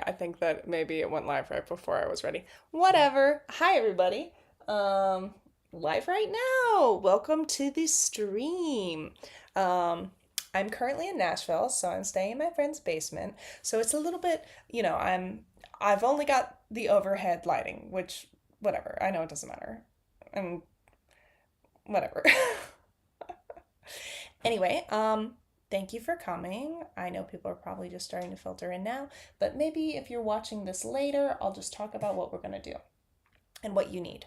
I think that maybe it went live right before I was ready. Whatever. Hi, everybody. Um, Live right now. Welcome to the stream. Um, I'm currently in Nashville, so I'm staying in my friend's basement. So it's a little bit, I've only got the overhead lighting, which, whatever. I know it doesn't matter. And whatever. Anyway, thank you for coming. I know people are probably just starting to filter in now, but maybe if you're watching this later, I'll just talk about what we're going to do and what you need.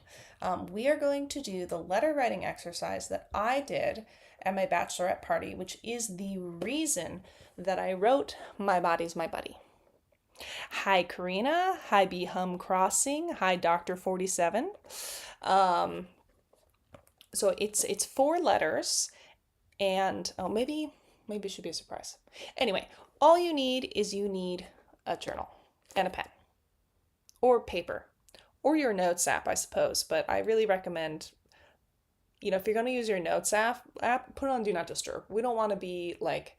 We are going to do the letter writing exercise that I did at my bachelorette party, which is the reason that I wrote My Body's My Buddy. Hi, Karina. Hi, Be Hum Crossing. Hi, Dr. 47. Um, so it's four letters, and oh, maybe it should be a surprise. Anyway, all you need is you need a journal and a pen or paper or your notes app, I suppose. But I really recommend, if you're going to use your notes app, put it on Do Not Disturb. We don't want to be like,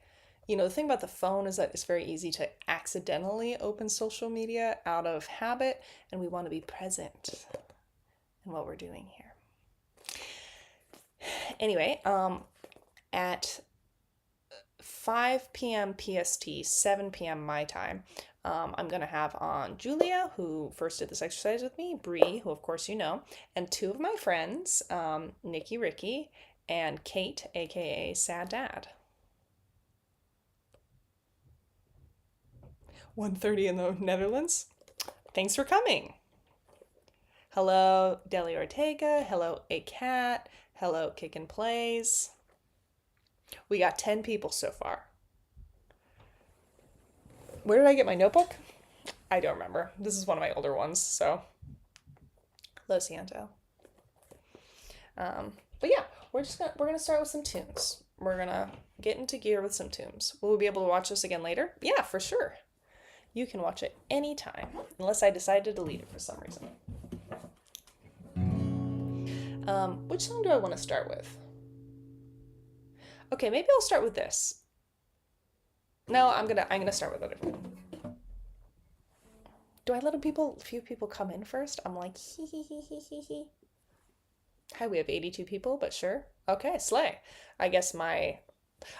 the thing about the phone is that it's very easy to accidentally open social media out of habit, and we want to be present in what we're doing here. Anyway, at 5 p.m. PST, 7 p.m. my time, I'm going to have on Julia, who first did this exercise with me, Brye, who of course you know, and two of my friends, Nikki Ricky and Kate, aka Sad Dad. 1:30 in the Netherlands. Thanks for coming. Hello, Deli Ortega. Hello, A Cat. Hello, Kick and Plays. We got 10 people so far. Where did I get my notebook? I don't remember. This is one of my older ones, so. Lo siento. But yeah, we're gonna start with some tunes. We're gonna get into gear with some tunes. Will we be able to watch this again later? Yeah, for sure. You can watch it anytime, unless I decide to delete it for some reason. Which song do I want to start with? Okay, maybe I'll start with this. No, I'm gonna start with a different one. Do I let a few people come in first? I'm like hee hee hee hee hee hee. Hi, we have 82 people, but sure. Okay, slay. I guess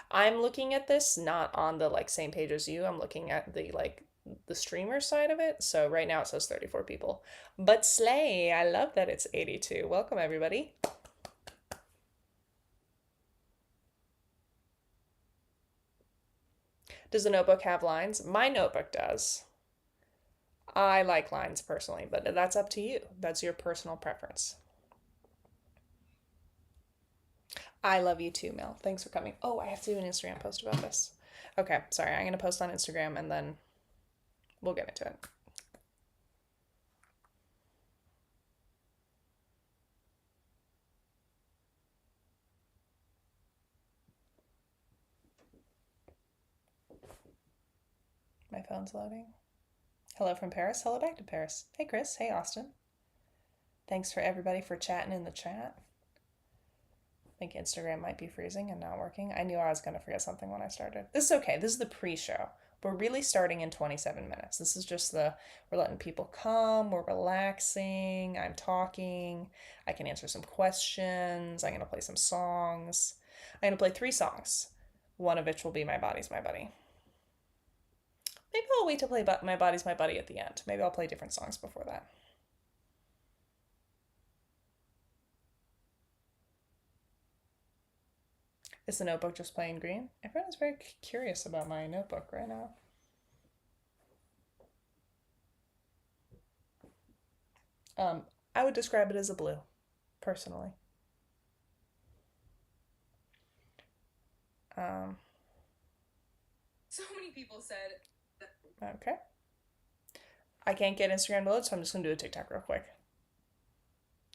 I'm looking at this not on the same page as you. I'm looking at the streamer side of it. So right now it says 34 people. But slay, I love that it's 82. Welcome everybody. Does the notebook have lines? My notebook does. I like lines personally, but that's up to you. That's your personal preference. I love you too, Mel. Thanks for coming. Oh, I have to do an Instagram post about this. Okay, sorry. I'm going to post on Instagram and then we'll get into it. My phone's loading. Hello from Paris. Hello back to Paris. Hey, Chris. Hey, Austin. Thanks for everybody for chatting in the chat. I think Instagram might be freezing and not working. I knew I was going to forget something when I started. This is okay. This is the pre-show. We're really starting in 27 minutes. This is just we're letting people come. We're relaxing. I'm talking. I can answer some questions. I'm going to play some songs. I'm going to play 3 songs. One of which will be My Body's My Buddy. Maybe I'll wait to play My Body's My Buddy at the end. Maybe I'll play different songs before that. Is the notebook just plain green? Everyone is very curious about my notebook right now. I would describe it as a blue, personally. So many people said that. Okay. I can't get Instagram to load, so I'm just going to do a TikTok real quick.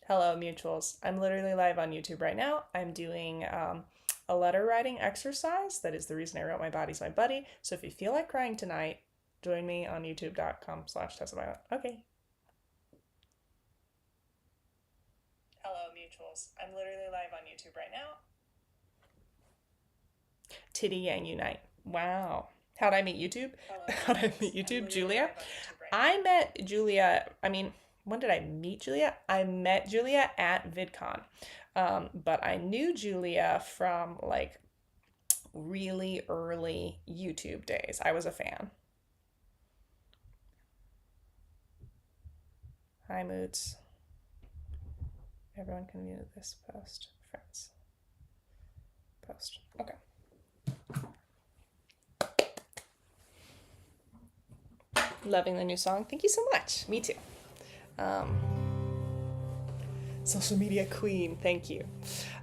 Hello, mutuals. I'm literally live on YouTube right now. I'm doing a letter writing exercise. That is the reason I wrote My Body's My Buddy. So if you feel like crying tonight, join me on youtube.com/Tessa. Okay. Hello, mutuals. I'm literally live on YouTube right now. Titty Yang Unite. Wow. How'd I meet YouTube? How'd I meet YouTube? Julia? I met Julia, I mean, when did I meet Julia? I met Julia at VidCon. But I knew Julia from like really early YouTube days. I was a fan. Hi, Moods. Everyone can view this post. Friends. Post. Okay. Loving the new song. Thank you so much. Me too. Um, Social media queen. Thank you.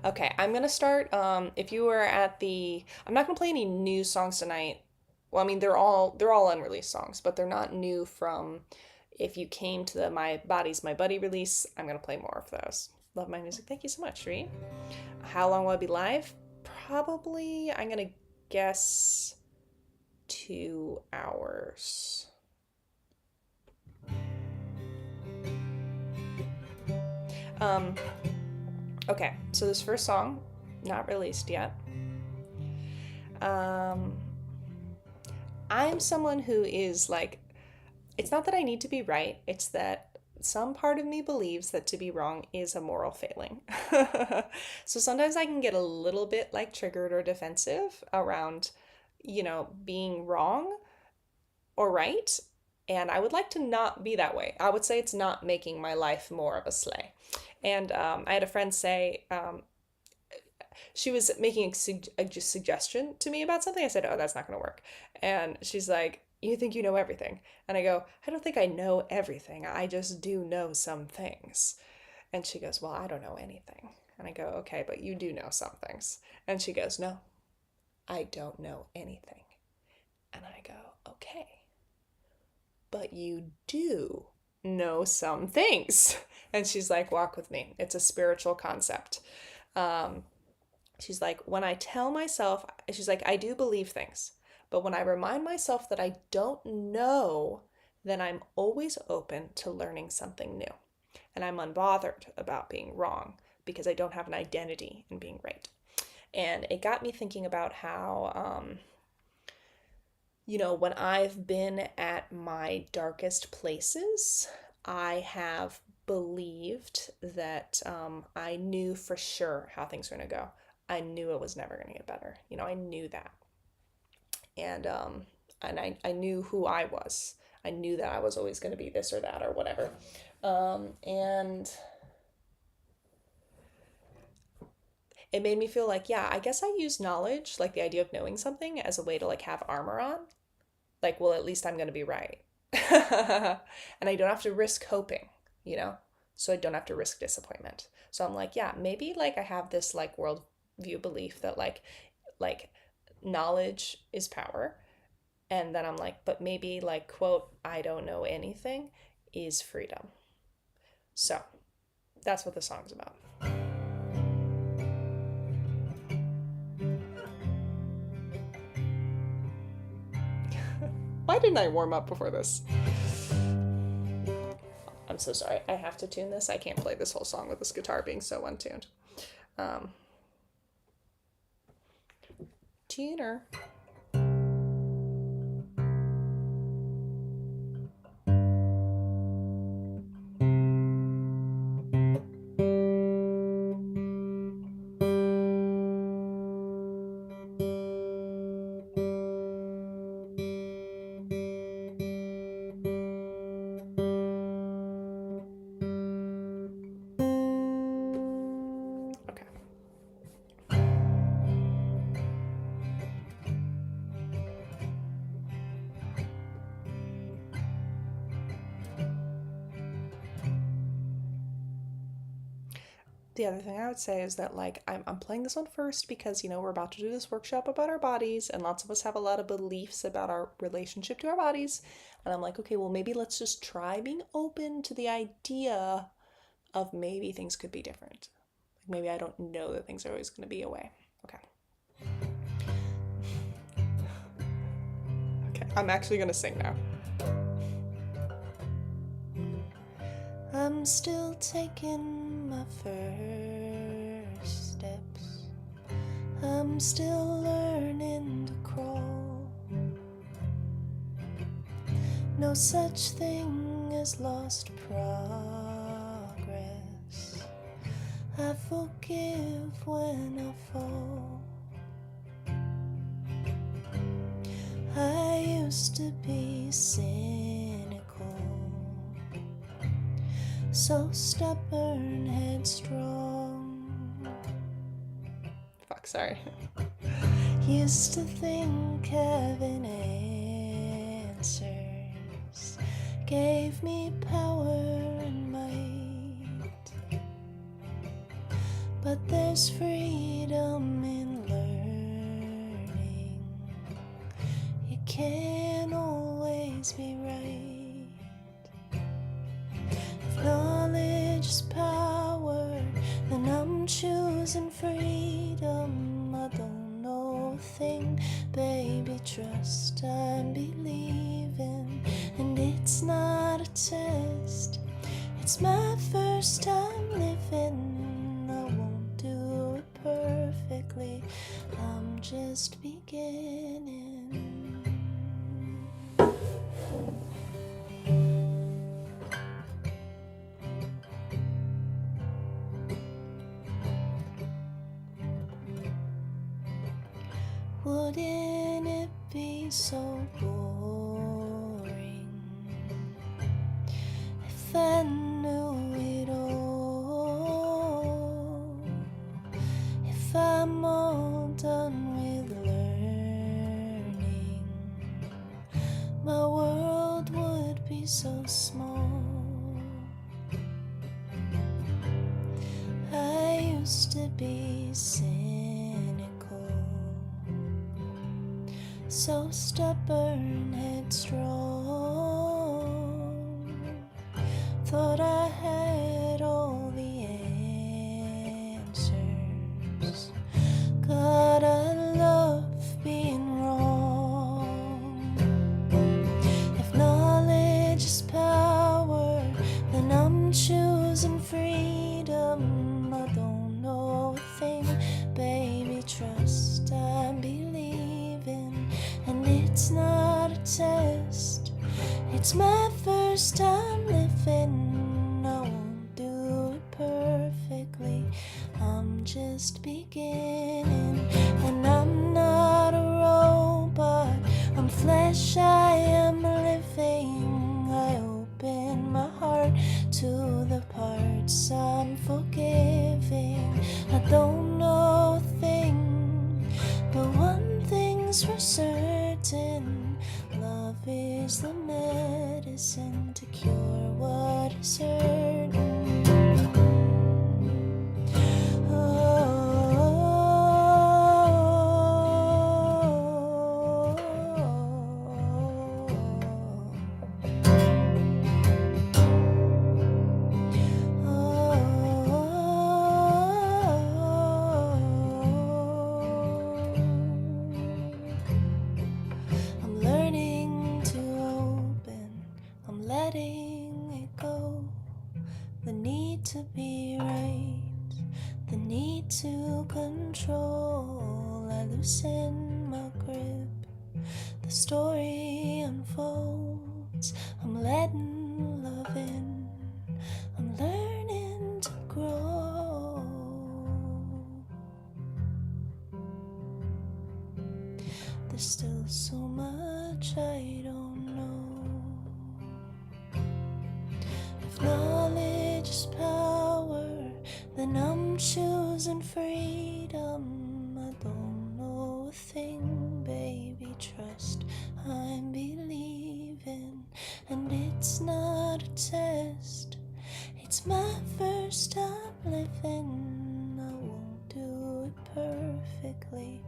Okay, I'm gonna start. If you were at the, I'm not gonna play any new songs tonight. Well, I mean they're all unreleased songs, but they're not new from. If you came to the My Body's My Buddy release, I'm gonna play more of those. Love my music. Thank you so much, Ree. How long will I be live? Probably. I'm gonna guess 2 hours. Um, okay, so this first song, not released yet. Um, I'm someone who is like, it's not that I need to be right, it's that some part of me believes that to be wrong is a moral failing. So sometimes I can get a little bit like triggered or defensive around, being wrong or right. And I would like to not be that way. I would say it's not making my life more of a sleigh. And I had a friend say, she was making a suggestion to me about something. I said, "Oh, that's not going to work." And she's like, "You think you know everything?" And I go, "I don't think I know everything. I just do know some things." And she goes, "Well, I don't know anything." And I go, "Okay, but you do know some things." And she goes, "No, I don't know anything." And I go, "Okay, but you do know some things." And she's like, "Walk with me. It's a spiritual concept." Um, she's like, when I tell myself, she's like, I do believe things, but when I remind myself that I don't know, then I'm always open to learning something new. And I'm unbothered about being wrong because I don't have an identity in being right. And it got me thinking about how, when I've been at my darkest places, I have believed that I knew for sure how things were going to go. I knew it was never going to get better. I knew that. And I knew who I was. I knew that I was always going to be this or that or whatever. And it made me feel like, yeah, I guess I use knowledge, like the idea of knowing something, as a way to like have armor on. Like, well, at least I'm going to be right. And I don't have to risk hoping, so I don't have to risk disappointment. So I'm like, yeah, maybe like I have this like worldview belief that like knowledge is power. And then I'm like, but maybe like, quote, I don't know anything is freedom. So that's what the song's about. Why didn't I warm up before this? I'm so sorry. I have to tune this. I can't play this whole song with this guitar being so untuned. Tuner. The other thing I would say is that like I'm playing this one first because we're about to do this workshop about our bodies, and lots of us have a lot of beliefs about our relationship to our bodies, and I'm like, okay, well, maybe let's just try being open to the idea of maybe things could be different. Like maybe I don't know that things are always going to be a way. Okay. Okay, I'm actually going to sing now. I'm still taking my first steps. I'm still learning to crawl. no such thing as lost progress. I forgive when I fall. I used to be cynical, so stubborn, headstrong. Fuck, sorry. Used to think having answers gave me power and might. But there's freedom in learning. You can't always be right. If knowledge is power, then I'm choosing freedom. I don't know a thing, baby, trust I'm believing. And it's not a test, it's my first time living. I won't do it perfectly, I'm just beginning. Wouldn't it be so boring if I knew it all? If I'm all done with learning, my world would be so small. I used to be so stubborn, headstrong. Thought I had all the answers. God, I love being wrong. If knowledge is power, then I'm choosing freedom. I don't know a thing, baby, trust I'm believing. And it's not a test, it's my first time living. I won't do it perfectly, I'm just beginning. And I'm not a robot, I'm flesh, I am living. I open my heart to the parts I'm forgiving. I don't know a thing, but one thing's for certain, love is the medicine to cure what is certain. To be right, the need to control. I loosen my grip, the story unfolds. I'm letting love in, I'm learning to grow. There's still so much I don't know. If knowledge is power, then I'm choosing freedom. I don't know a thing, baby, trust I'm believing. And it's not a test, it's my first time living. I won't do it perfectly,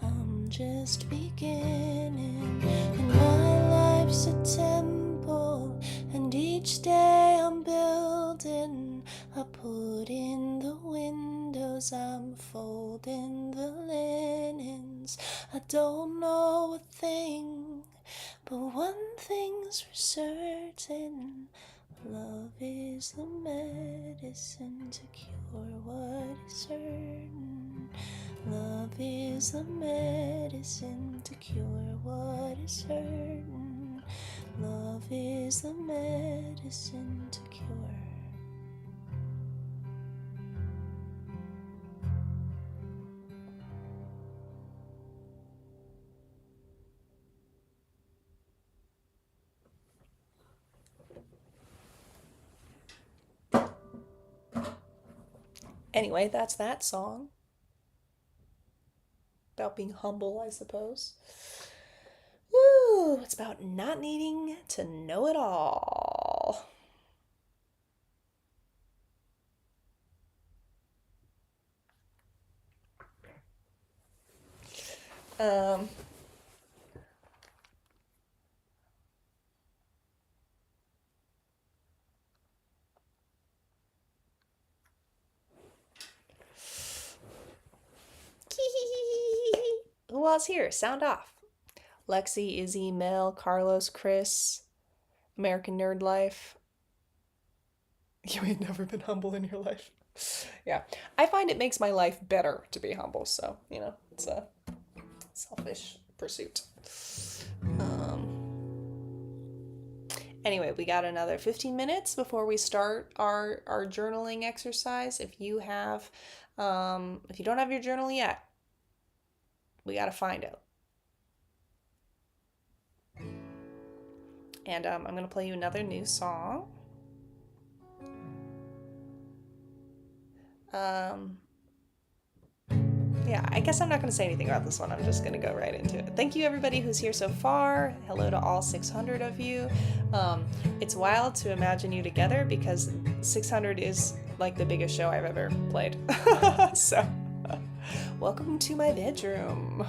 I'm just beginning. And my life's a temple, and each day I'm building. I put in the windows, I'm folding the linens. I don't know a thing, but one thing's for certain, love is the medicine to cure what is certain. Love is the medicine to cure what is certain. Love is the medicine to cure. Anyway, that's that song. About being humble, I suppose. Woo! It's about not needing to know it all. Um, Who else here? Sound off. Lexi, Izzy, Mel, Carlos, Chris, American Nerd Life. You ain't never been humble in your life. Yeah. I find it makes my life better to be humble, so, it's a selfish pursuit. Anyway, we got another 15 minutes before we start our journaling exercise. If you don't have your journal yet, we got to find it. And I'm going to play you another new song. Yeah, I guess I'm not going to say anything about this one. I'm just going to go right into it. Thank you, everybody who's here so far. Hello to all 600 of you. It's wild to imagine you together because 600 is like the biggest show I've ever played. So, welcome to my bedroom.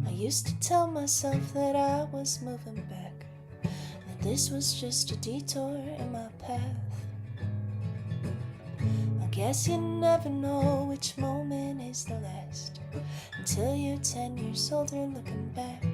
I used to tell myself that I was moving back, that this was just a detour in my path. Guess you never know which moment is the last until you're 10 years older looking back.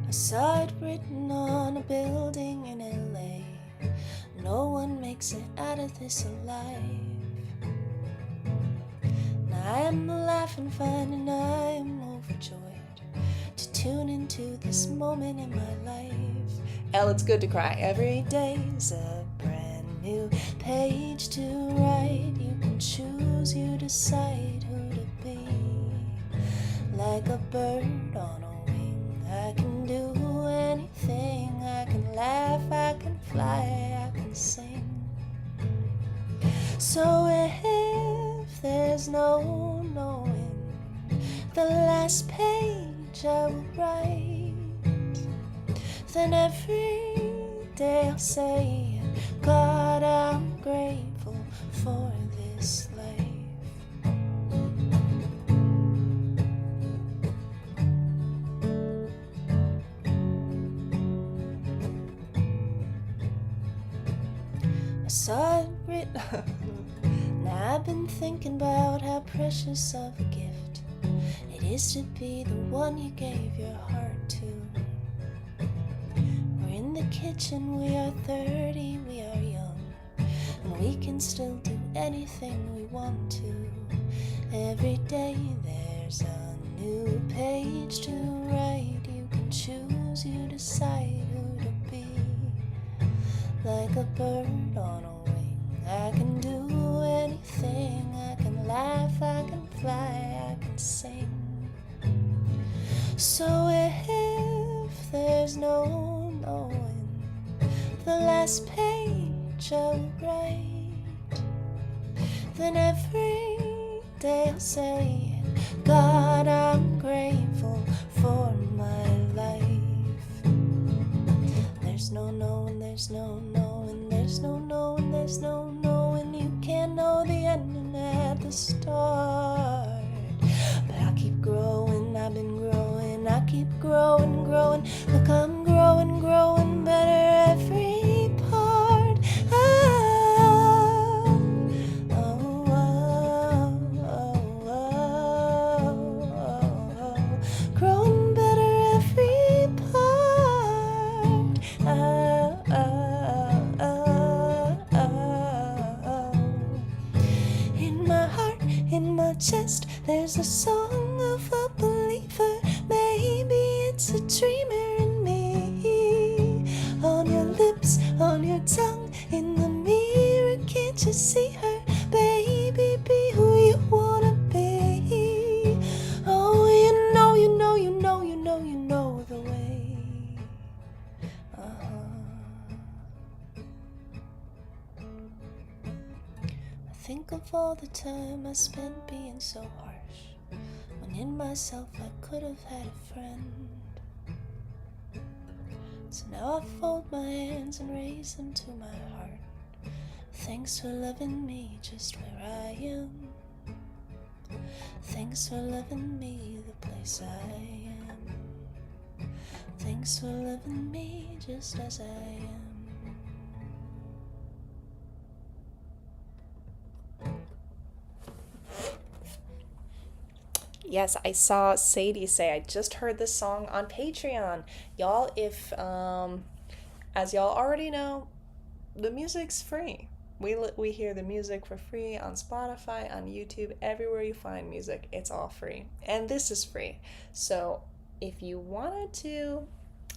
I saw it written on a building in LA. No one makes it out of this alive. I am laughing, fun, and I am overjoyed to tune into this moment in my life. Elle, it's good to cry. Every day's a brand new page to write. You can choose, you decide who to be. Like a bird on a wing, I can do anything. I can laugh, I can fly, I can sing. So if there's no knowing the last page I will write, then every day I'll say, God, I'm grateful for this life. I saw it written. Now I've been thinking about how precious of a gift it is to be the one you gave your heart to. We're in the kitchen, we are 30, we are young, and we can still do anything we want to. Every day there's a new page to write. You can choose, you decide who to be. Like a bird on a wing, I can do anything. I can laugh, I can fly, I can sing. So if there's no knowing the last page I will write, then every day I'll say, God, I'm grateful for my life. There's no knowing, there's no knowing, there's no knowing, there's no knowing. You can't know the ending at the start. But I keep growing, I've been growing, I keep growing, growing. Look, I'm growing, growing better every part. Growing better every part. chest, there's a song of a believer. Maybe it's a dreamer in me. On your lips, on your tongue, in the mirror, can't you see her? Baby, be who you wanna be. Oh, you know, you know, you know, you know, you know the way. I think of all the time I spent being so harsh, when in myself I could have had a friend. So now I fold my hands and raise them to my heart. Thanks for loving me just where I am. Thanks for loving me the place I am. Thanks for loving me just as I am. Yes, I saw Sadie say, I just heard this song on Patreon. Y'all, if, as y'all already know, the music's free. We hear the music for free on Spotify, on YouTube, everywhere you find music, it's all free. And this is free. So if you wanted to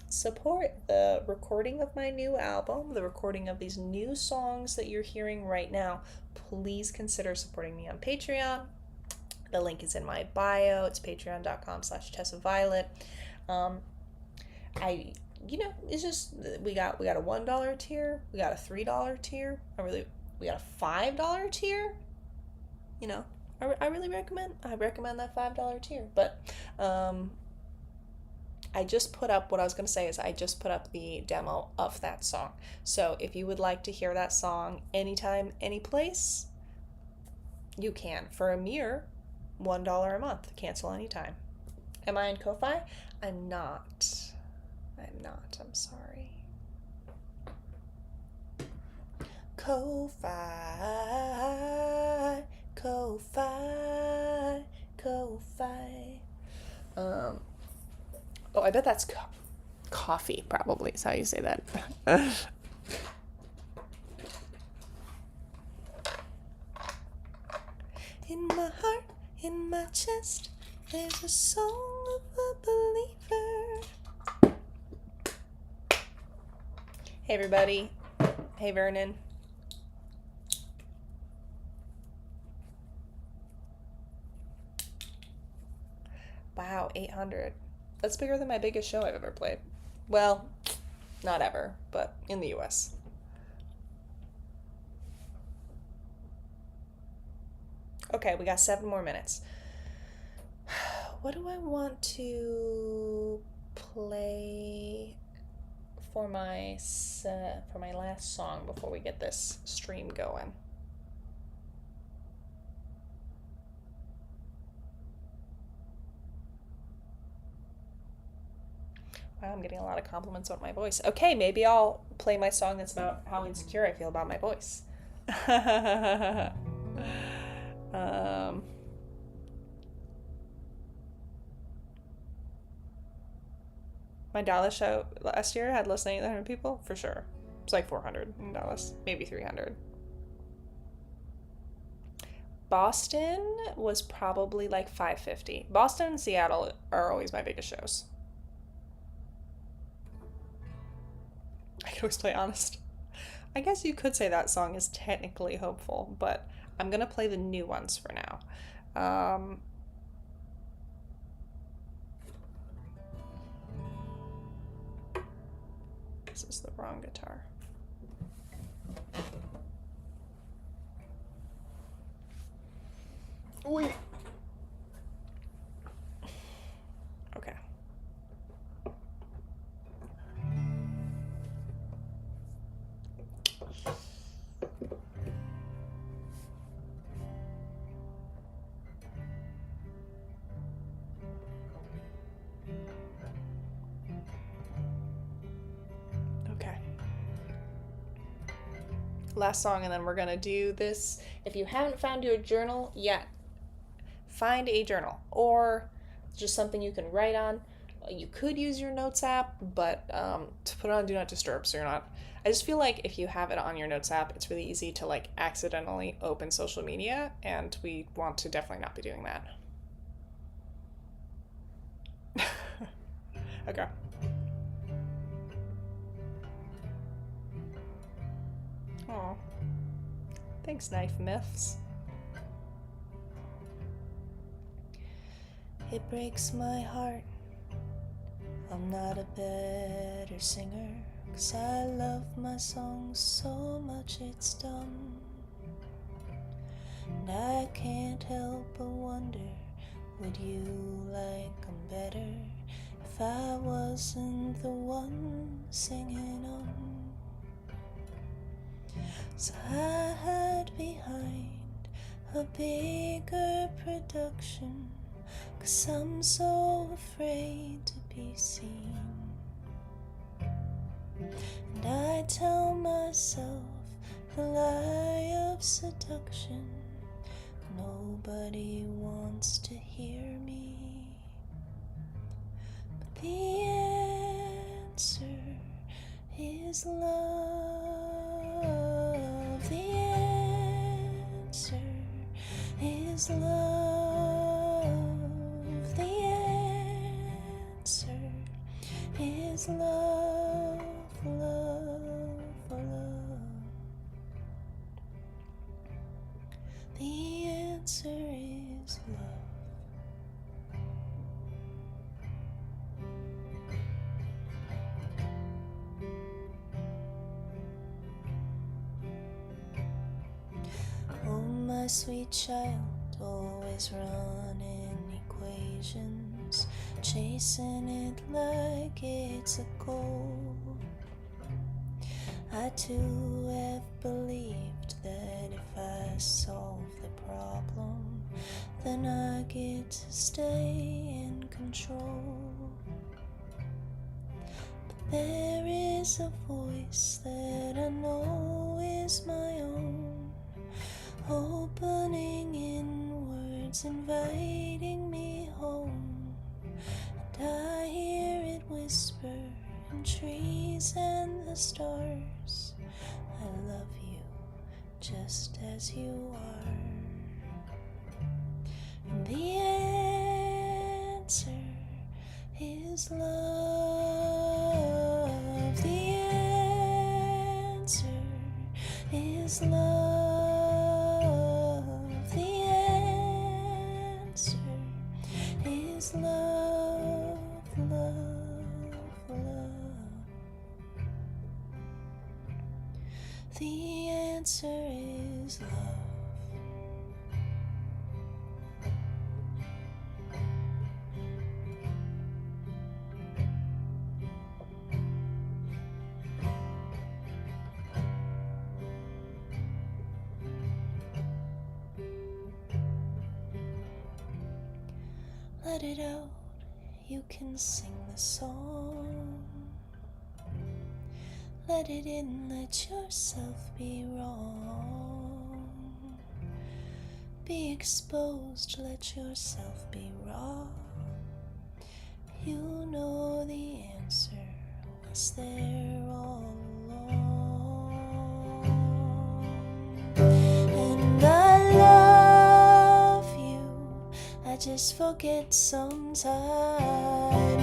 support the recording of my new album, the recording of these new songs that you're hearing right now, please consider supporting me on Patreon. The link is in my bio. It's patreon.com/TessaViolet. It's just, we got a $1 tier, we got a $3 tier, we got a $5 tier. I really recommend that $5 tier. But I just put up, what I was going to say is I just put up the demo of that song. So if you would like to hear that song anytime, any place, you can, for a mere $1 a month. Cancel anytime. Am I on Ko-Fi? I'm not. I'm sorry. Ko-Fi. Oh, I bet that's coffee, probably is how you say that. In my heart, in my chest, there's a song of a believer. Hey everybody. Hey Vernon. Wow, 800. That's bigger than my biggest show I've ever played. Well, not ever, but in the US. Okay, we got 7 more minutes. What do I want to play for my last song before we get this stream going? Wow, I'm getting a lot of compliments about my voice. Okay, maybe I'll play my song that's about how insecure I feel about my voice. My Dallas show last year had less than 800 people, for sure. It's like 400 in Dallas, maybe 300. Boston was probably like 550. Boston and Seattle are always my biggest shows. I can always play Honest. I guess you could say that song is technically hopeful, but I'm gonna play the new ones for now. This is the wrong guitar. Wait. Okay. Last song, and then we're gonna do this. If you haven't found your journal yet, find a journal or just something you can write on. You could use your notes app, but to put it on Do Not Disturb so you're not I just feel like if you have it on your notes app, it's really easy to like accidentally open social media, and we want to definitely not be doing that. Okay. Oh, thanks, Knife Myths. It breaks my heart I'm not a better singer, 'cause I love my songs so much it's dumb. And I can't help but wonder, would you like them better if I wasn't the one singing them? So I hide behind a bigger production, 'cause I'm so afraid to be seen. And I tell myself the lie of seduction, nobody wants to hear me. But the answer is love. The answer is love. The answer is love, love, love. The answer is love. Oh, my sweet child, always running equations, chasing it like it's a goal. I too have believed that if I solve the problem, then I get to stay in control. But there is a voice that I know is my own, opening in words, inviting me home. And I hear it whisper in trees and the stars, I love you just as you are. And the answer is love. The answer is love. The answer is love, love, love. The answer is love. Let it out, you can sing the song. Let it in, let yourself be wrong. Be exposed, let yourself be raw. You know the answer was there all along. And I love you, I just forget sometimes,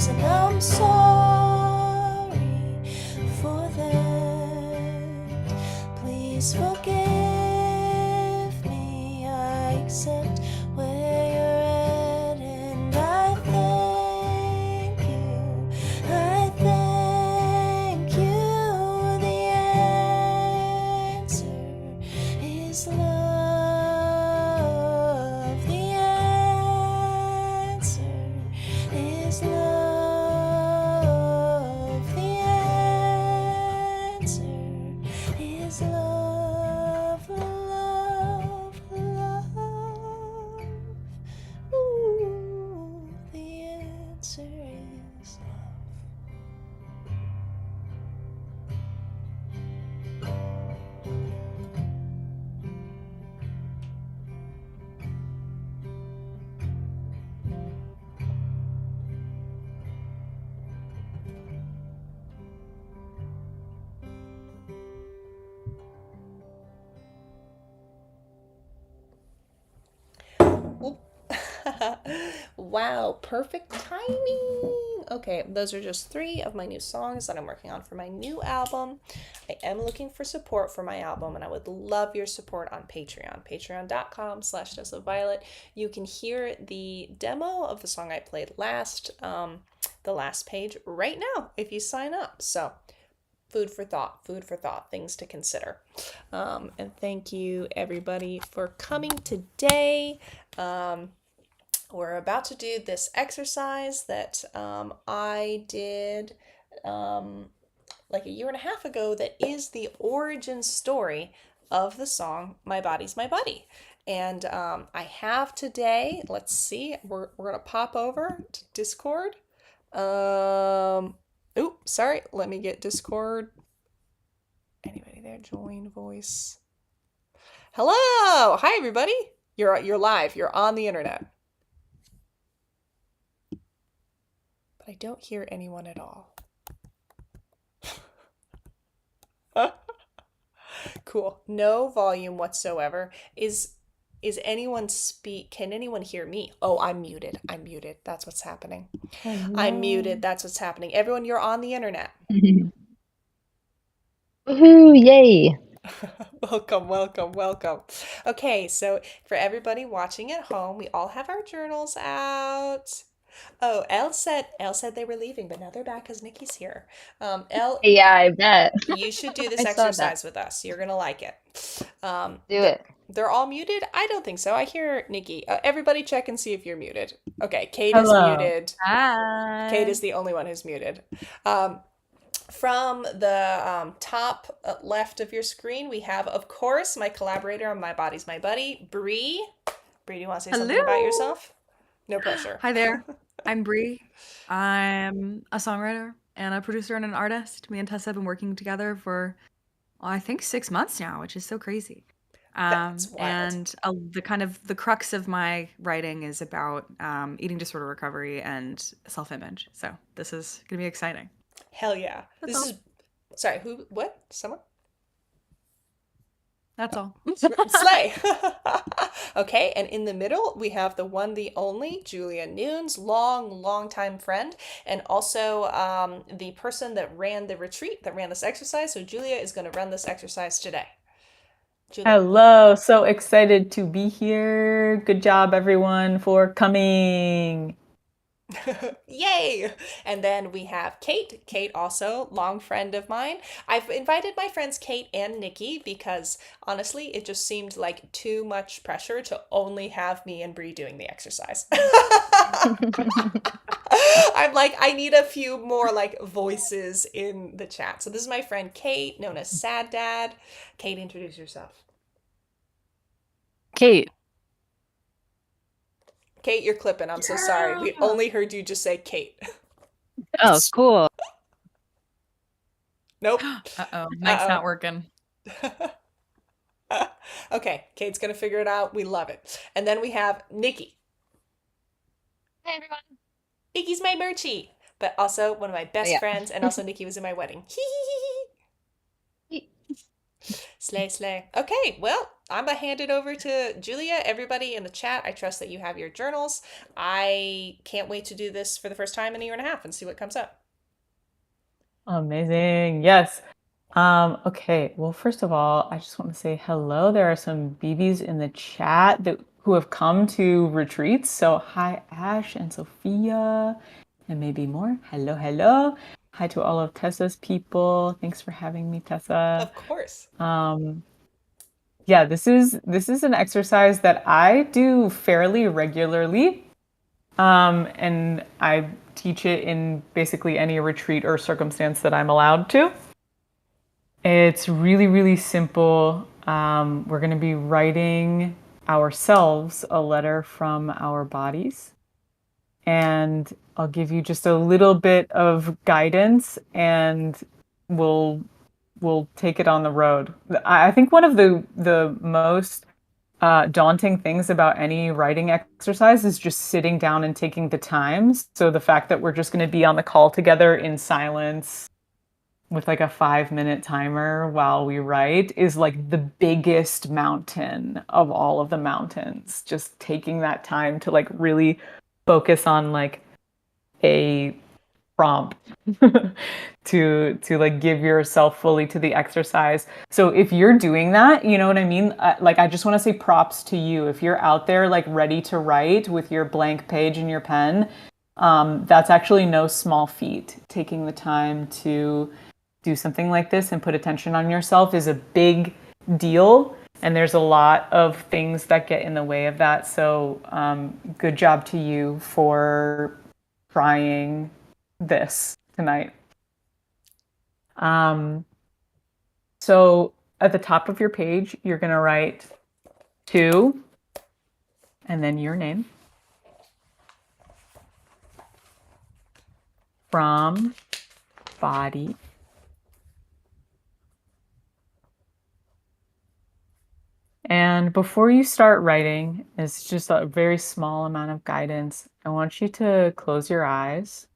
and I'm sorry for that. Please forgive me, I accept where you're at, and I thank you, I thank you. The answer is love. The answer is love. The answer is love, love, love. Ooh, the answer is love. Wow, perfect timing. Okay, those are just three of my new songs that I'm working on for my new album. I am looking for support for my album, and I would love your support on Patreon. Patreon.com/DesaViolet. You can hear the demo of the song I played the last page right now if you sign up. So food for thought, things to consider. And thank you everybody for coming today. We're about to do this exercise that I did like a year and a half ago that is the origin story of the song My Body's My Buddy. And I have today, let's see, we're going to pop over to Discord. Sorry, let me get Discord. Anybody there? Join voice. Hello! Hi, everybody! You're live. You're on the internet. But I don't hear anyone at all. Cool. No volume whatsoever. Anyone can anyone hear me? Oh, I'm muted. I'm muted. That's what's happening. Hello. I'm muted. That's what's happening. Everyone, you're on the internet. Woohoo, yay. Welcome, welcome, welcome. Okay, so for everybody watching at home, we all have our journals out. Oh, Elle said they were leaving, but now they're back because Nikki's here. Elle, Yeah, I bet. you should do this I saw that. exercise with us. You're gonna like it. Do it. They're all muted? I don't think so. I hear Nikki. Everybody check and see if you're muted. Okay, Kate is Hello. muted. Kate is the only one who's muted. From the top left of your screen, we have, of course, my collaborator on My Body's My Buddy, Brye. Brye, do you want to say something about Hello. yourself? No pressure. Hi there. I'm Brye. I'm a songwriter and a producer and an artist. Me and Tessa have been working together for, well, I think 6 months now, which is so crazy. That's wild. And the crux of my writing is about eating disorder recovery and self-image. So this is gonna be exciting. Hell yeah. That's This all. is, sorry, who, what? Someone? That's all. Slay. Okay, and in the middle we have the one, the only Julia Nunes, long time friend, and also the person that ran the retreat, that ran this exercise. So Julia is going to run this exercise today. Julia. Hello, so excited to be here. Good job, everyone, for coming. Yay! And then we have Kate. Kate, also long friend of mine. I've invited my friends Kate and Nikki because honestly, it just seemed like too much pressure to only have me and Bree doing the exercise. I'm like, I need a few more like voices in the chat. So this is my friend Kate, known as Sad Dad. Kate, introduce yourself. Kate. Kate, you're clipping. I'm so sorry. We only heard you just say Kate. Oh, cool. Nope. Uh-oh, mic's not working. Okay, Kate's gonna figure it out. We love it. And then we have Nikki. Hey, everyone. Nikki's my merchie, but also one of my best Yeah. friends, and also Nikki was in my wedding. Slay, slay. Okay, well, I'm gonna hand it over to Julia. Everybody in the chat, I trust that you have your journals. I can't wait to do this for the first time in a year and a half and see what comes up. Amazing. Yes. Okay. Well, first of all, I just want to say hello. There are some BBs in the chat who have come to retreats. So hi, Ash and Sophia, and maybe more. Hello, hello. Hi to all of Tessa's people. Thanks for having me, Tessa. Of course. Yeah, this is an exercise that I do fairly regularly. And I teach it in basically any retreat or circumstance that I'm allowed to. It's really, really simple. We're going to be writing ourselves a letter from our bodies. And I'll give you just a little bit of guidance and we'll take it on the road. I think one of the most daunting things about any writing exercise is just sitting down and taking the time. So the fact that we're just going to be on the call together in silence with like a 5-minute timer while we write is like the biggest mountain of all of the mountains. Just taking that time to like really focus on like a prompt to like give yourself fully to the exercise. So if you're doing that, you know what I mean? Like I just want to say props to you. If you're out there like ready to write with your blank page and your pen, that's actually no small feat. Taking the time to do something like this and put attention on yourself is a big deal. And there's a lot of things that get in the way of that. So good job to you for trying this tonight. So at the top of your page, you're going to write to, and then your name, from, body, and before you start writing, it's just a very small amount of guidance. I want you to close your eyes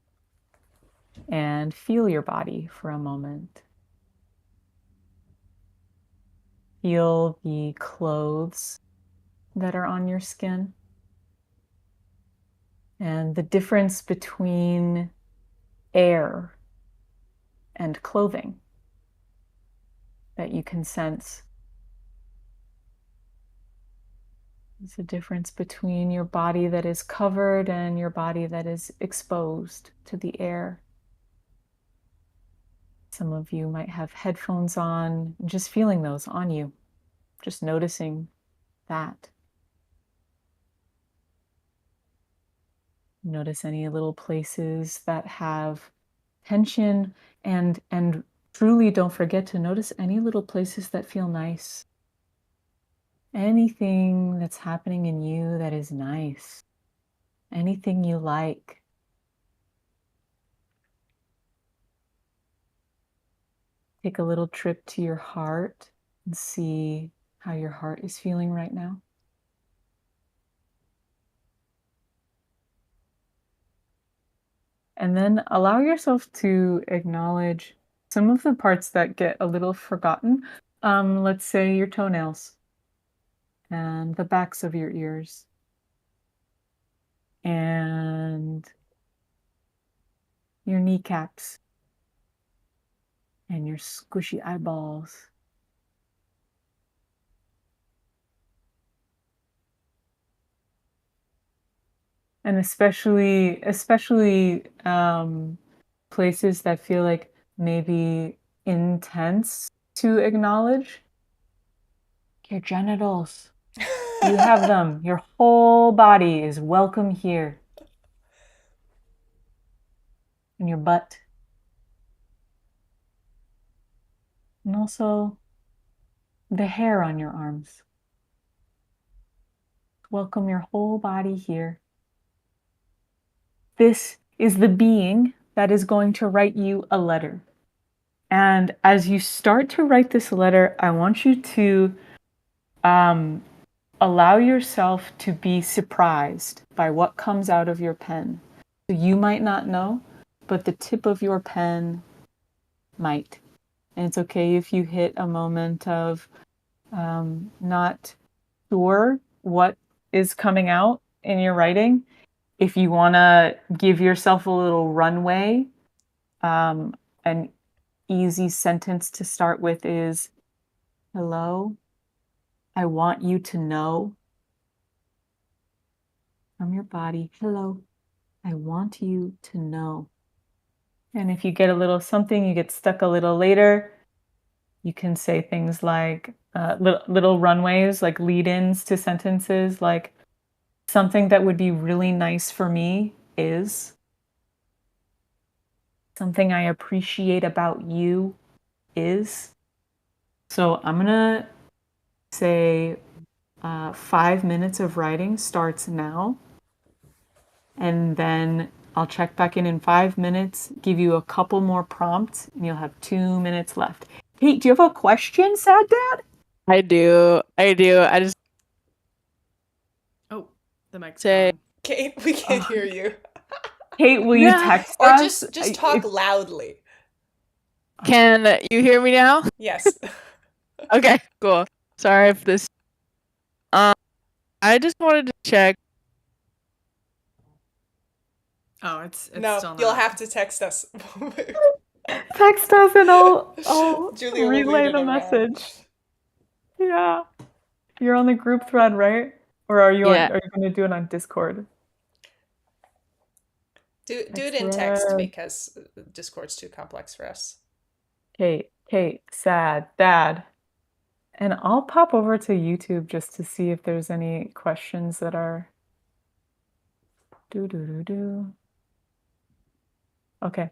and feel your body for a moment. Feel the clothes that are on your skin and the difference between air and clothing that you can sense. There's a difference between your body that is covered and your body that is exposed to the air. Some of you might have headphones on, just feeling those on you, just noticing that. Notice any little places that have tension, and truly don't forget to notice any little places that feel nice. Anything that's happening in you that is nice. Anything you like. Take a little trip to your heart and see how your heart is feeling right now. And then allow yourself to acknowledge some of the parts that get a little forgotten. Let's say your toenails and the backs of your ears and your kneecaps and your squishy eyeballs. And especially places that feel like maybe intense to acknowledge. Your genitals. You have them. Your whole body is welcome here. And your butt. And also the hair on your arms. Welcome your whole body here. This is the being that is going to write you a letter. And as you start to write this letter, I want you to allow yourself to be surprised by what comes out of your pen. So you might not know, but the tip of your pen might. And it's okay if you hit a moment of not sure what is coming out in your writing. If you want to give yourself a little runway, an easy sentence to start with is, hello, I want you to know. From your body, hello, I want you to know. And if you get a little something, you get stuck a little later, you can say things like little runways, like lead-ins to sentences, like something that would be really nice for me is, something I appreciate about you is. So I'm gonna say 5 minutes of writing starts now. And then I'll check back in 5 minutes, give you a couple more prompts, and you'll have 2 minutes left. Kate, do you have a question, Sad Dad? I do. I just Oh, the mic's say, gone. Kate, we can't hear you. Kate, will you text Or us? just talk loudly. Can you hear me now? Yes. Okay, cool. Sorry if this. I just wanted to check. Oh, it's No, still not. you'll have to text us. Text us and I'll Julia will relay read it the around. message. Yeah. You're on the group thread, right? Or are you Yeah. are you gonna do it on Discord? Do it Text in text thread. because Discord's too complex for us. Kate, sad, dad. And I'll pop over to YouTube just to see if there's any questions that are do. Okay.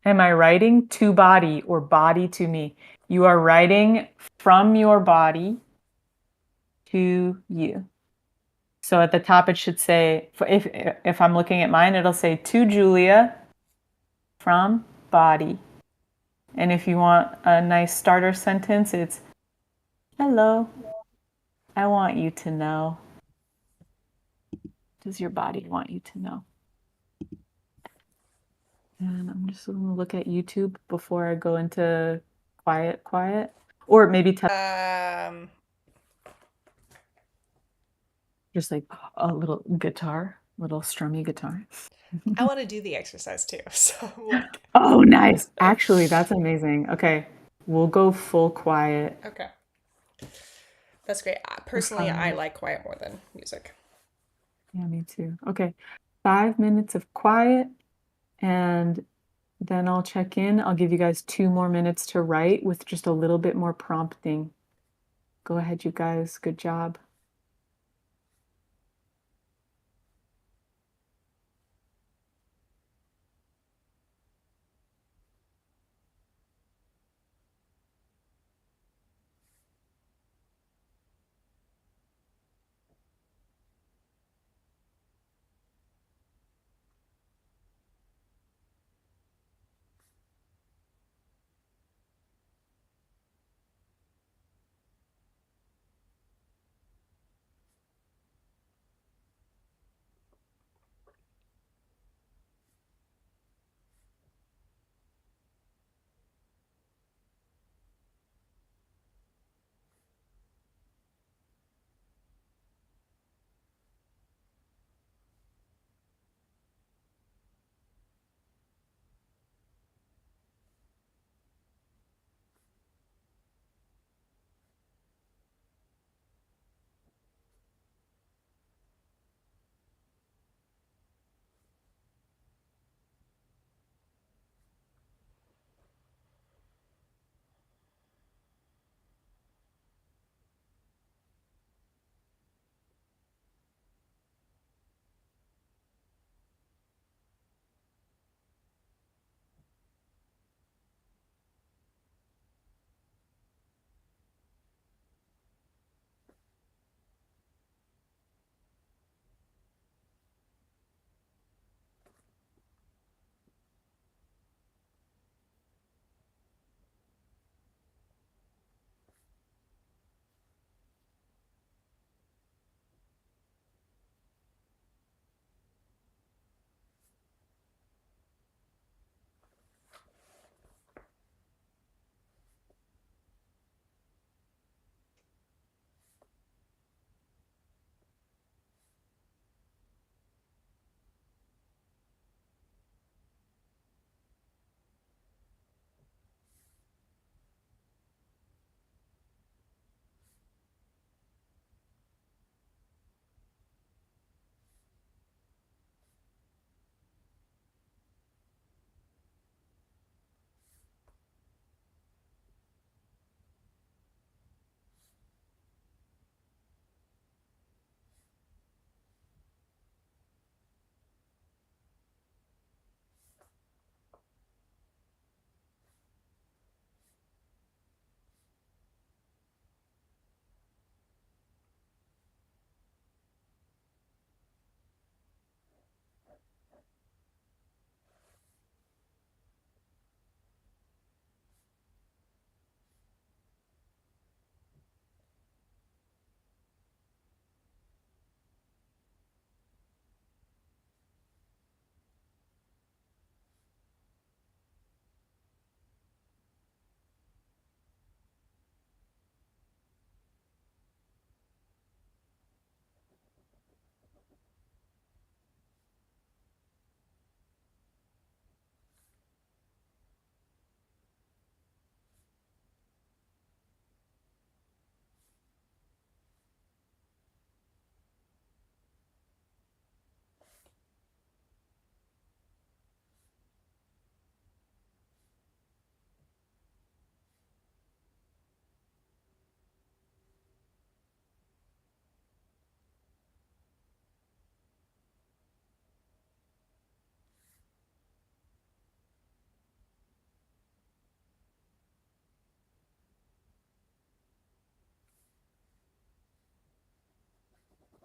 Am I writing to body or body to me? You are writing from your body to you. So at the top it should say, if I'm looking at mine, it'll say to Julia from body. And if you want a nice starter sentence, it's hello, I want you to know. Does your body want you to know? And I'm just going to look at YouTube before I go into quiet. Or maybe just like a little guitar, little strummy guitar. I want to do the exercise too. So like, Oh, nice. Actually, that's amazing. Okay, we'll go full quiet. okay. That's great. Personally, I like quiet more than music. Yeah, me too. Okay, 5 minutes of quiet, and then I'll check in. I'll give you guys 2 more minutes to write with just a little bit more prompting. Go ahead, you guys. Good job.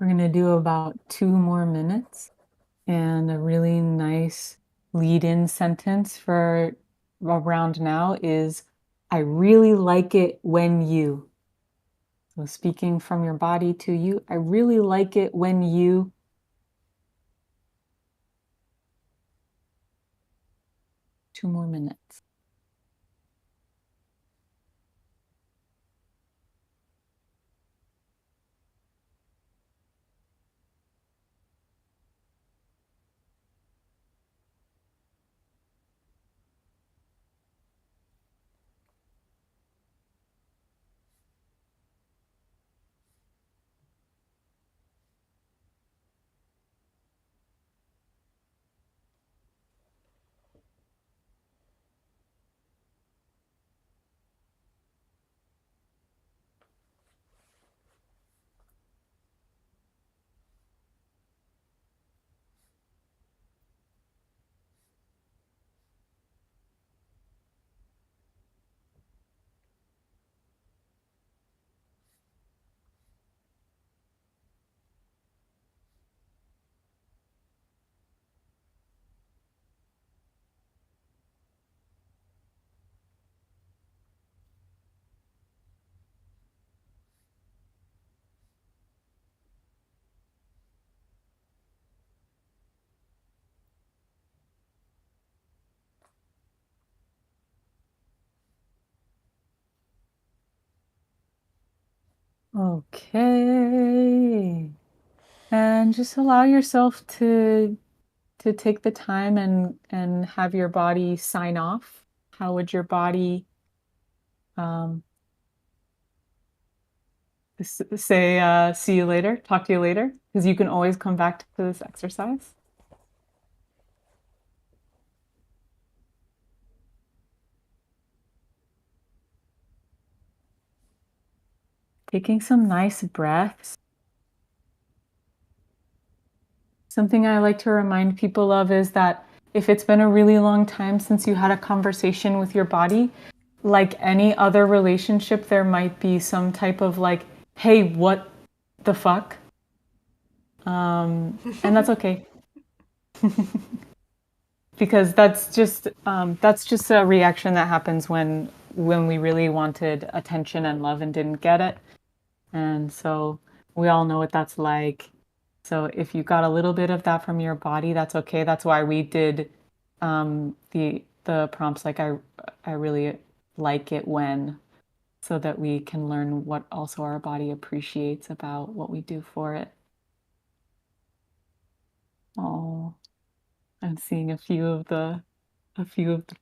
We're going to do about 2 more minutes, and a really nice lead-in sentence for around now is, I really like it when you. So speaking from your body to you, I really like it when you. 2 more minutes. Okay. And just allow yourself to take the time and have your body sign off. How would your body um, say see you later, talk to you later? Because you can always come back to this exercise. Taking some nice breaths. Something I like to remind people of is that if it's been a really long time since you had a conversation with your body, like any other relationship, there might be some type of like, hey, what the fuck? And that's okay. Because that's just a reaction that happens when we really wanted attention and love and didn't get it. And so we all know what that's like. So if you got a little bit of that from your body, that's okay. That's why we did the prompts like I really like it when, so that we can learn what also our body appreciates about what we do for it. Oh, I'm seeing a few of the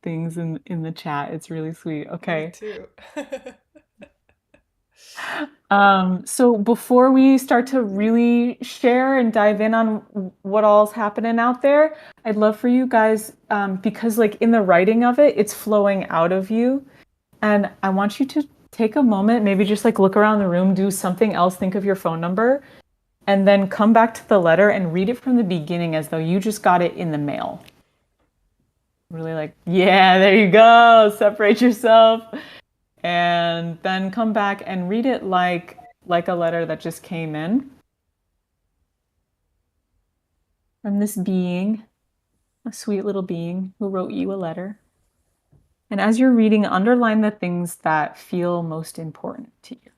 things in the chat. It's really sweet. Okay. Me too. So before we start to really share and dive in on what all's happening out there, I'd love for you guys, because like in the writing of it, it's flowing out of you. And I want you to take a moment, maybe just like look around the room, do something else, think of your phone number, and then come back to the letter and read it from the beginning as though you just got it in the mail. Really like, yeah, there you go, separate yourself. And then come back and read it like a letter that just came in from this being, a sweet little being who wrote you a letter. And as you're reading, underline the things that feel most important to you.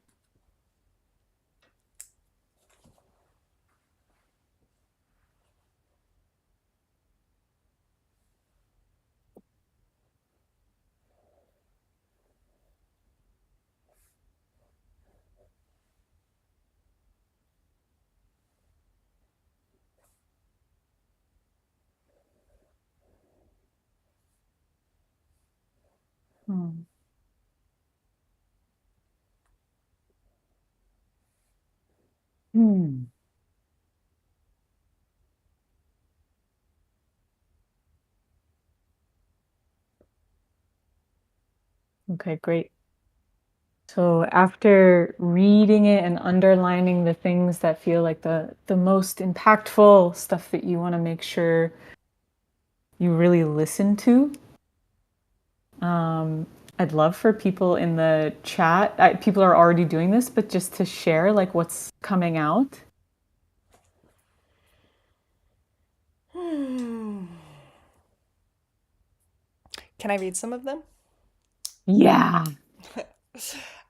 Hmm. Hmm. Okay, great. So after reading it and underlining the things that feel like the most impactful stuff that you want to make sure you really listen to, I'd love for people in the chat, people are already doing this, but just to share like what's coming out. Can I read some of them? Yeah.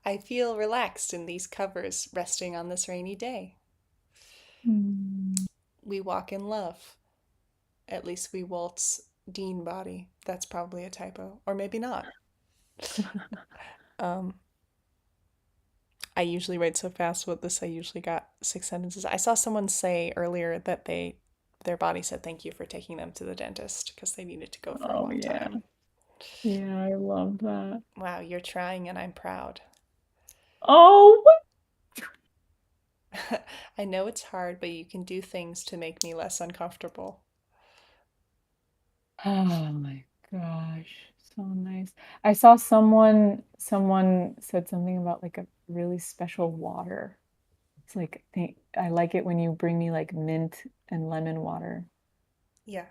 I feel relaxed in these covers, resting on this rainy day. Mm. We walk in love. At least we waltz Dean body. That's probably a typo. Or maybe not. Um, I usually write so fast with this, I usually got 6 sentences. I saw someone say earlier that their body said thank you for taking them to the dentist because they needed to go for a Oh, long yeah. time. Yeah, I love that. Wow, you're trying and I'm proud. Oh, I know it's hard, but you can do things to make me less uncomfortable. oh my gosh. So nice. I saw someone said something about like a really special water. It's like I like it when you bring me like mint and lemon water. Yeah.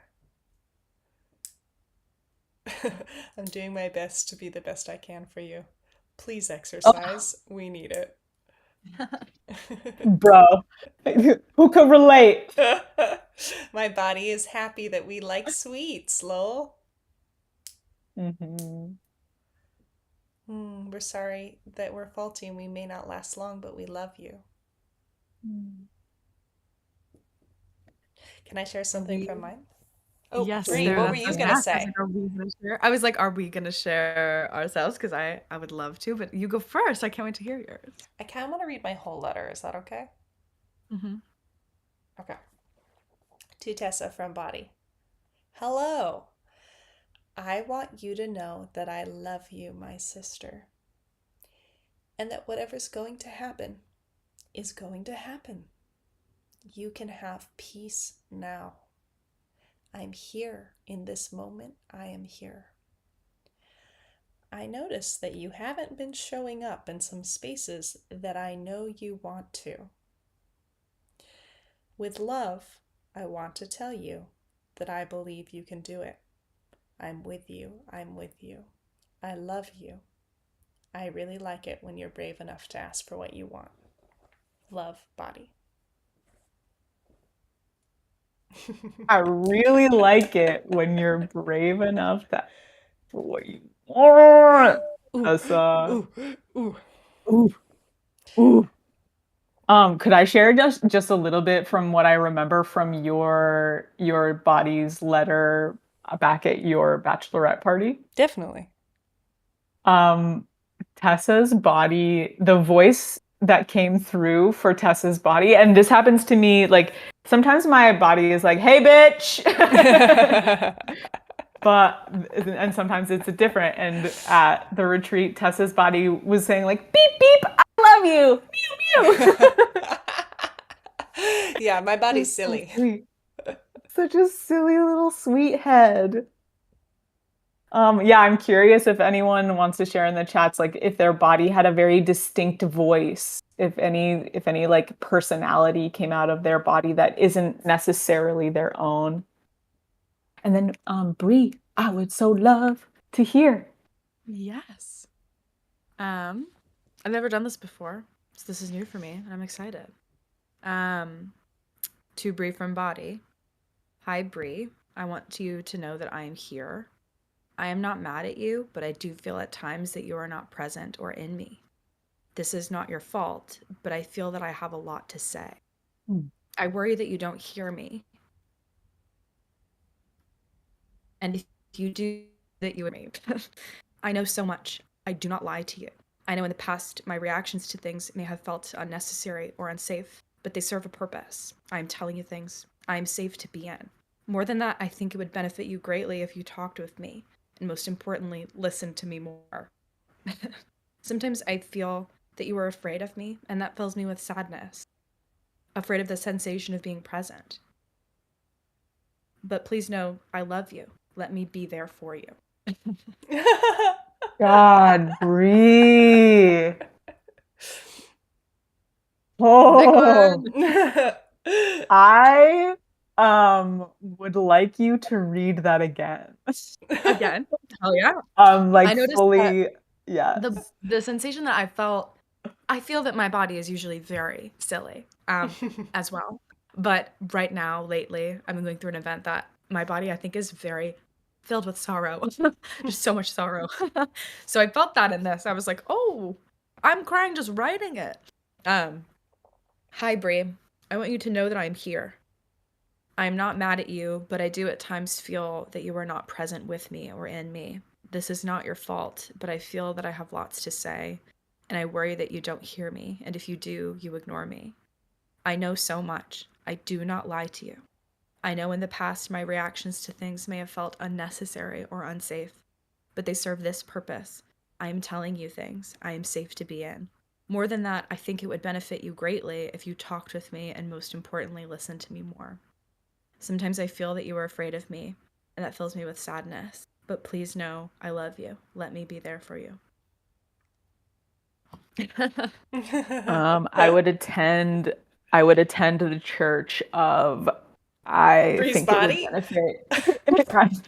I'm doing my best to be the best I can for you. Please Oh, exercise. We need it. bro. Who could relate? My body is happy that we like sweets, lol. Hmm. We're sorry that we're faulty and we may not last long, but we love you. Can I share Are something we? from mine? Oh, Yes, Bree, there. what were That's what I you was gonna gonna ask. I was say? like, are we gonna share? I was like, are we gonna share ourselves? Because I would love to, but you go first. I can't wait to hear yours. I kind of want to read my whole letter. Is that okay? Mm-hmm. Okay. To Tessa from Body. Hello. I want you to know that I love you, my sister, and that whatever's going to happen is going to happen. You can have peace now. I'm here in this moment. I am here. I notice that you haven't been showing up in some spaces that I know you want to. With love, I want to tell you that I believe you can do it. I'm with you. I'm with you. I love you. I really like it when you're brave enough to ask for what you want. Love, Body. I really like it when you're brave enough to for what you want. Ooh, That's ooh, ooh. ooh, ooh. Could I share just a little bit from what I remember from your body's letter back at your bachelorette party? Definitely. Um, Tessa's body, the voice that came through for Tessa's body, and this happens to me like sometimes my body is like, "Hey, bitch," but and sometimes it's different. And at the retreat, Tessa's body was saying like, "Beep beep, I love you, mew mew." Yeah, my body's It's so silly. sweet. Such a silly little sweet head. Yeah, I'm curious if anyone wants to share in the chats, like if their body had a very distinct voice, if any like personality came out of their body that isn't necessarily their own. And then, Bree, I would so love to hear. Yes. I've never done this before, so this is new for me, and I'm excited. To Bree from Body. Hi, Bree. I want you to know that I am here. I am not mad at you, but I do feel at times that you are not present or in me. This is not your fault, but I feel that I have a lot to say. Hmm. I worry that you don't hear me. And if you do, that you are me. I know so much. I do not lie to you. I know in the past my reactions to things may have felt unnecessary or unsafe, but they serve a purpose. I am telling you things I am safe to be in. More than that, I think it would benefit you greatly if you talked with me, and most importantly, listened to me more. Sometimes I feel that you are afraid of me, and that fills me with sadness. Afraid of the sensation of being present. But please know, I love you. Let me be there for you. God, Bree. Next Oh, one. I would like you to read that again. Again. Hell yeah. Like I noticed that fully, yes. the sensation that I feel that my body is usually very silly, as well. But right now, lately, I'm going through an event that my body I think is very, filled with sorrow. Just so much sorrow. So I felt that in this. I was like, oh, I'm crying just writing it. Hi, Bree. I want you to know that I'm here. I'm not mad at you, but I do at times feel that you are not present with me or in me. This is not your fault, but I feel that I have lots to say, and I worry that you don't hear me, and if you do, you ignore me. I know so much. I do not lie to you. I know in the past my reactions to things may have felt unnecessary or unsafe, but they serve this purpose. I am telling you things I am safe to be in. More than that, I think it would benefit you greatly if you talked with me and most importantly, listened to me more. Sometimes I feel that you are afraid of me, and that fills me with sadness. But please know I love you. Let me be there for you. I would attend the church of I Bree's think body? it would benefit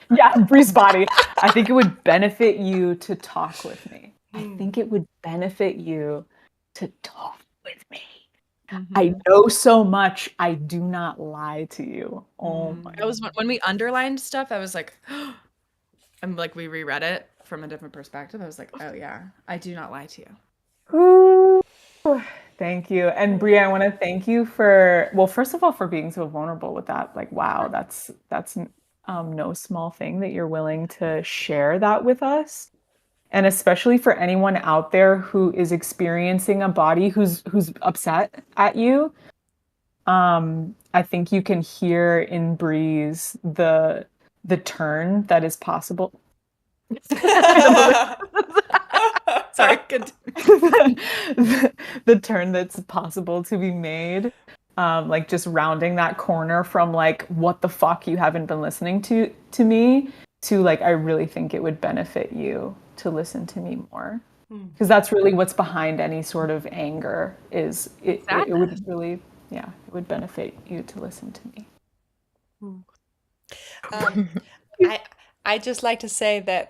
yeah, Bree's body. I think it would benefit you to talk with me. I think it would benefit you to talk with me. I know so much. I do not lie to you. Oh my That was when we underlined stuff, I was like, and like we reread it from a different perspective. I was like, oh yeah, I do not lie to you. Ooh, thank you. And Bree, I want to thank you for, well, first of all, for being so vulnerable with that. Like, wow, that's no small thing that you're willing to share that with us. And especially for anyone out there who is experiencing a body who's upset at you. I think you can hear in Bree's the turn that is possible. Sorry, the turn that's possible to be made, like just rounding that corner from like, what the fuck, you haven't been listening to me, to like, I really think it would benefit you to listen to me more, because that's really what's behind any sort of anger, is it would really, yeah, it would benefit you to listen to me. I just like to say that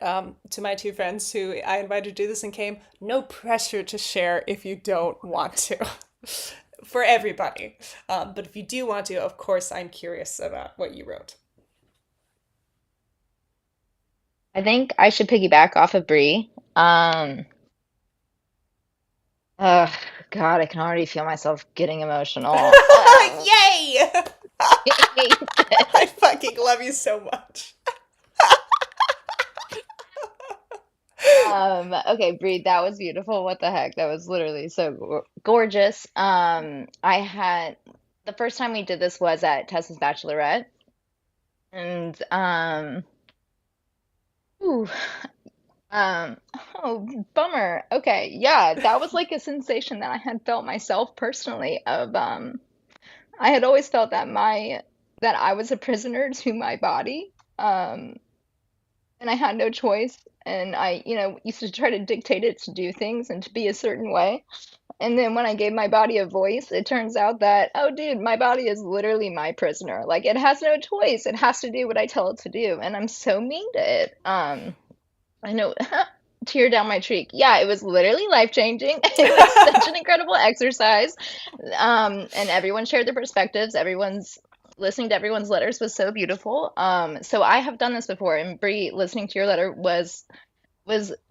to my two friends who I invited to do this and came, no pressure to share if you don't want to, for everybody. But if you do want to, of course, I'm curious about what you wrote. I think I should piggyback off of Bree. Uh, God, I can already feel myself getting emotional. Yay! I fucking love you so much. Okay, Bree, that was beautiful. What the heck? That was literally so gorgeous. I had the first time we did this was at Tessa's bachelorette, and ooh, oh, bummer. Okay, yeah, that was like a sensation that I had felt myself personally of I had always felt that I was a prisoner to my body. And I had no choice, and I, used to try to dictate it to do things and to be a certain way. And then when I gave my body a voice, it turns out that, oh, dude, my body is literally my prisoner. Like, it has no choice. It has to do what I tell it to do, and I'm so mean to it. I know, tear down my cheek. Yeah, it was literally life-changing. It was such an incredible exercise. And everyone shared their perspectives. Listening to everyone's letters was so beautiful. So I have done this before, and Bree, listening to your letter was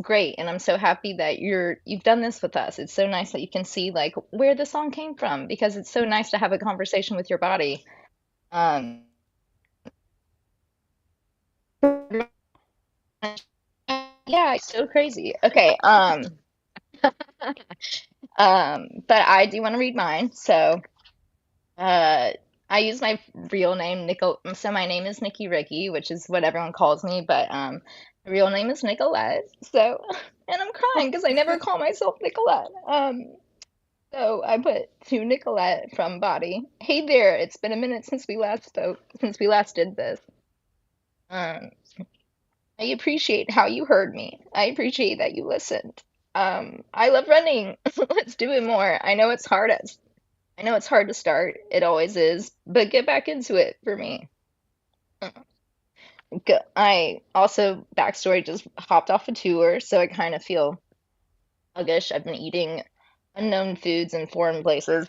great, and I'm so happy that you've done this with us. It's so nice that you can see like where the song came from, because it's so nice to have a conversation with your body. Um, yeah, it's so crazy. Okay, but I do want to read mine. So, I use my real name, So my name is Nikki Ricky, which is what everyone calls me, but my real name is Nicolette. So, and I'm crying because I never call myself Nicolette. So I put to Nicolette from Body. Hey there, it's been a minute since we last spoke, since we last did this. Um, I appreciate how you heard me. I appreciate that you listened. I love running. Let's do it more. I know it's hard to start. It always is, but get back into it for me. I also, backstory, just hopped off a tour, so I kind of feel sluggish. I've been eating unknown foods in foreign places.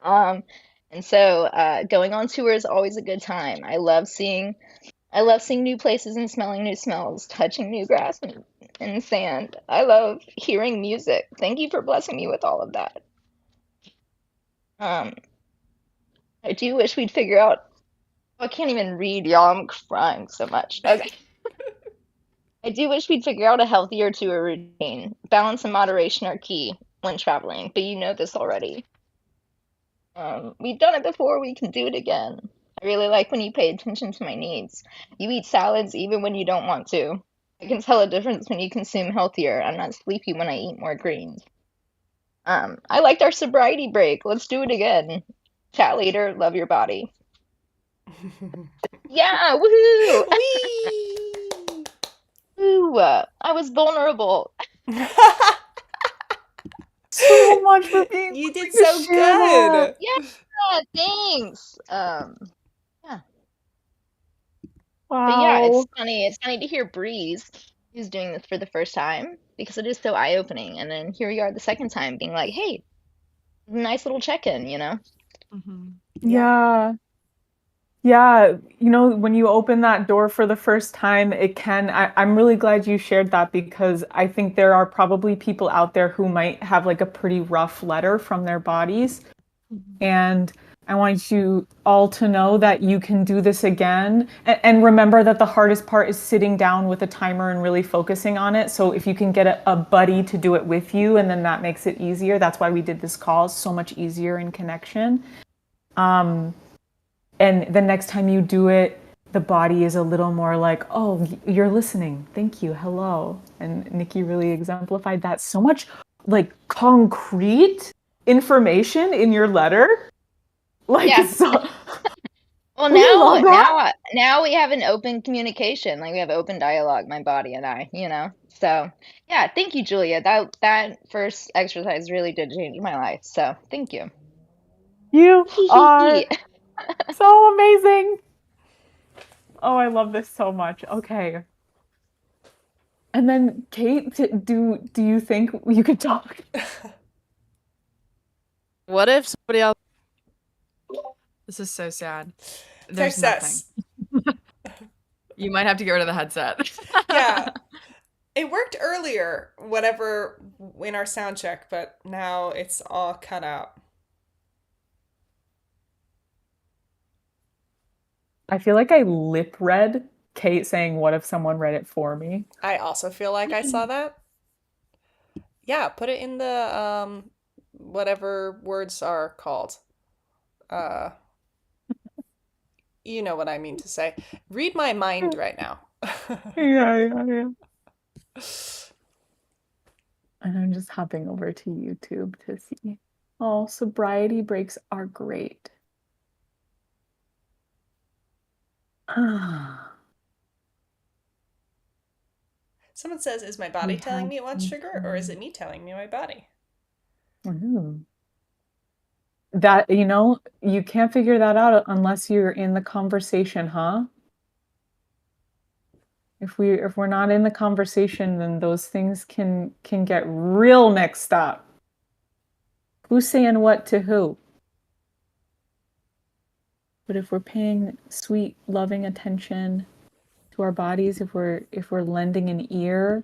Um, and so going on tour is always a good time. I love seeing I love seeing new places and smelling new smells, touching new grass and sand. I love hearing music. Thank you for blessing me with all of that. Um, I do wish we'd figure out. I can't even read, y'all. I'm crying so much. Okay. I do wish we'd figure out a healthier tour routine. Balance and moderation are key when traveling, but you know this already. We've done it before, we can do it again. I really like when you pay attention to my needs. You eat salads even when you don't want to. I can tell a difference when you consume healthier. I'm not sleepy when I eat more greens. I liked our sobriety break. Let's do it again. Chat later. Love your body. Yeah, woohoo! Whee! Woo! I was vulnerable. So much for being You did willing to so share that. good. Yeah, thanks. Yeah. But yeah, Wow. it's funny to hear Breeze, who's doing this for the first time, because it is so eye-opening. And then here we are the second time being like, hey, nice little check-in, you know? Mm-hmm. Yeah. Yeah, you know, when you open that door for the first time, it can. I'm really glad you shared that because I think there are probably people out there who might have like a pretty rough letter from their bodies. And I want you all to know that you can do this again. And remember that the hardest part is sitting down with a timer and really focusing on it. So if you can get a buddy to do it with you, and then that makes it easier. That's why we did this call, so much easier in connection. And the next time you do it, the body is a little more like, oh, you're listening. Thank you. Hello. And Nikki really exemplified that. So much like concrete information in your letter. Like, Yeah. so, Well, we love that. now we have an open communication, like we have open dialogue, my body and I, you know? So, yeah, thank you, Julia. That first exercise really did change my life. So, thank you. You are so amazing. Oh, I love this so much. Okay. And then Kate, do you think you could talk? What if somebody else? This is so sad. There's Success. nothing. You might have to get rid of the headset. Yeah. It worked earlier, whatever, in our sound check, but now it's all cut out. I feel like I lip read Kate saying, what if someone read it for me? I also feel like I saw that. Yeah, put it in the whatever words are called. Uh you know what I mean to say. Read my mind right now. Yeah. And I'm just hopping over to YouTube to see. Oh, sobriety breaks are great. Someone says, is my body We telling have me it wants sugar, or is it me telling me my body? Ooh. That, you know, you can't figure that out unless you're in the conversation, huh? If we're not in the conversation, then those things can get real mixed up. Who's saying what to who? But if we're paying sweet, loving attention to our bodies, if we're lending an ear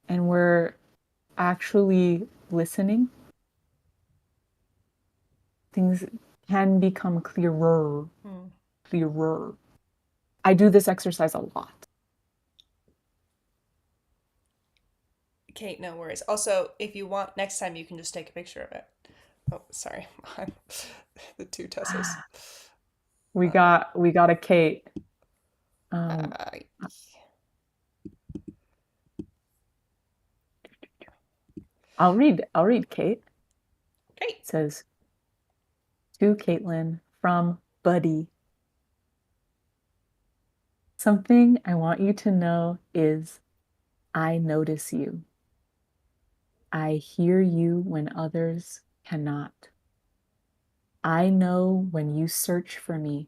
and we're actually listening, things can become clearer. Clearer. I do this exercise a lot. Kate, no worries. Also, if you want, next time you can just take a picture of it. Oh, sorry. I'm the two Tessas. We got a Kate. Uh, I'll read Kate. Great. It says, to Caitlin from Buddy. Something I want you to know is I notice you. I hear you when others cannot. I know when you search for me.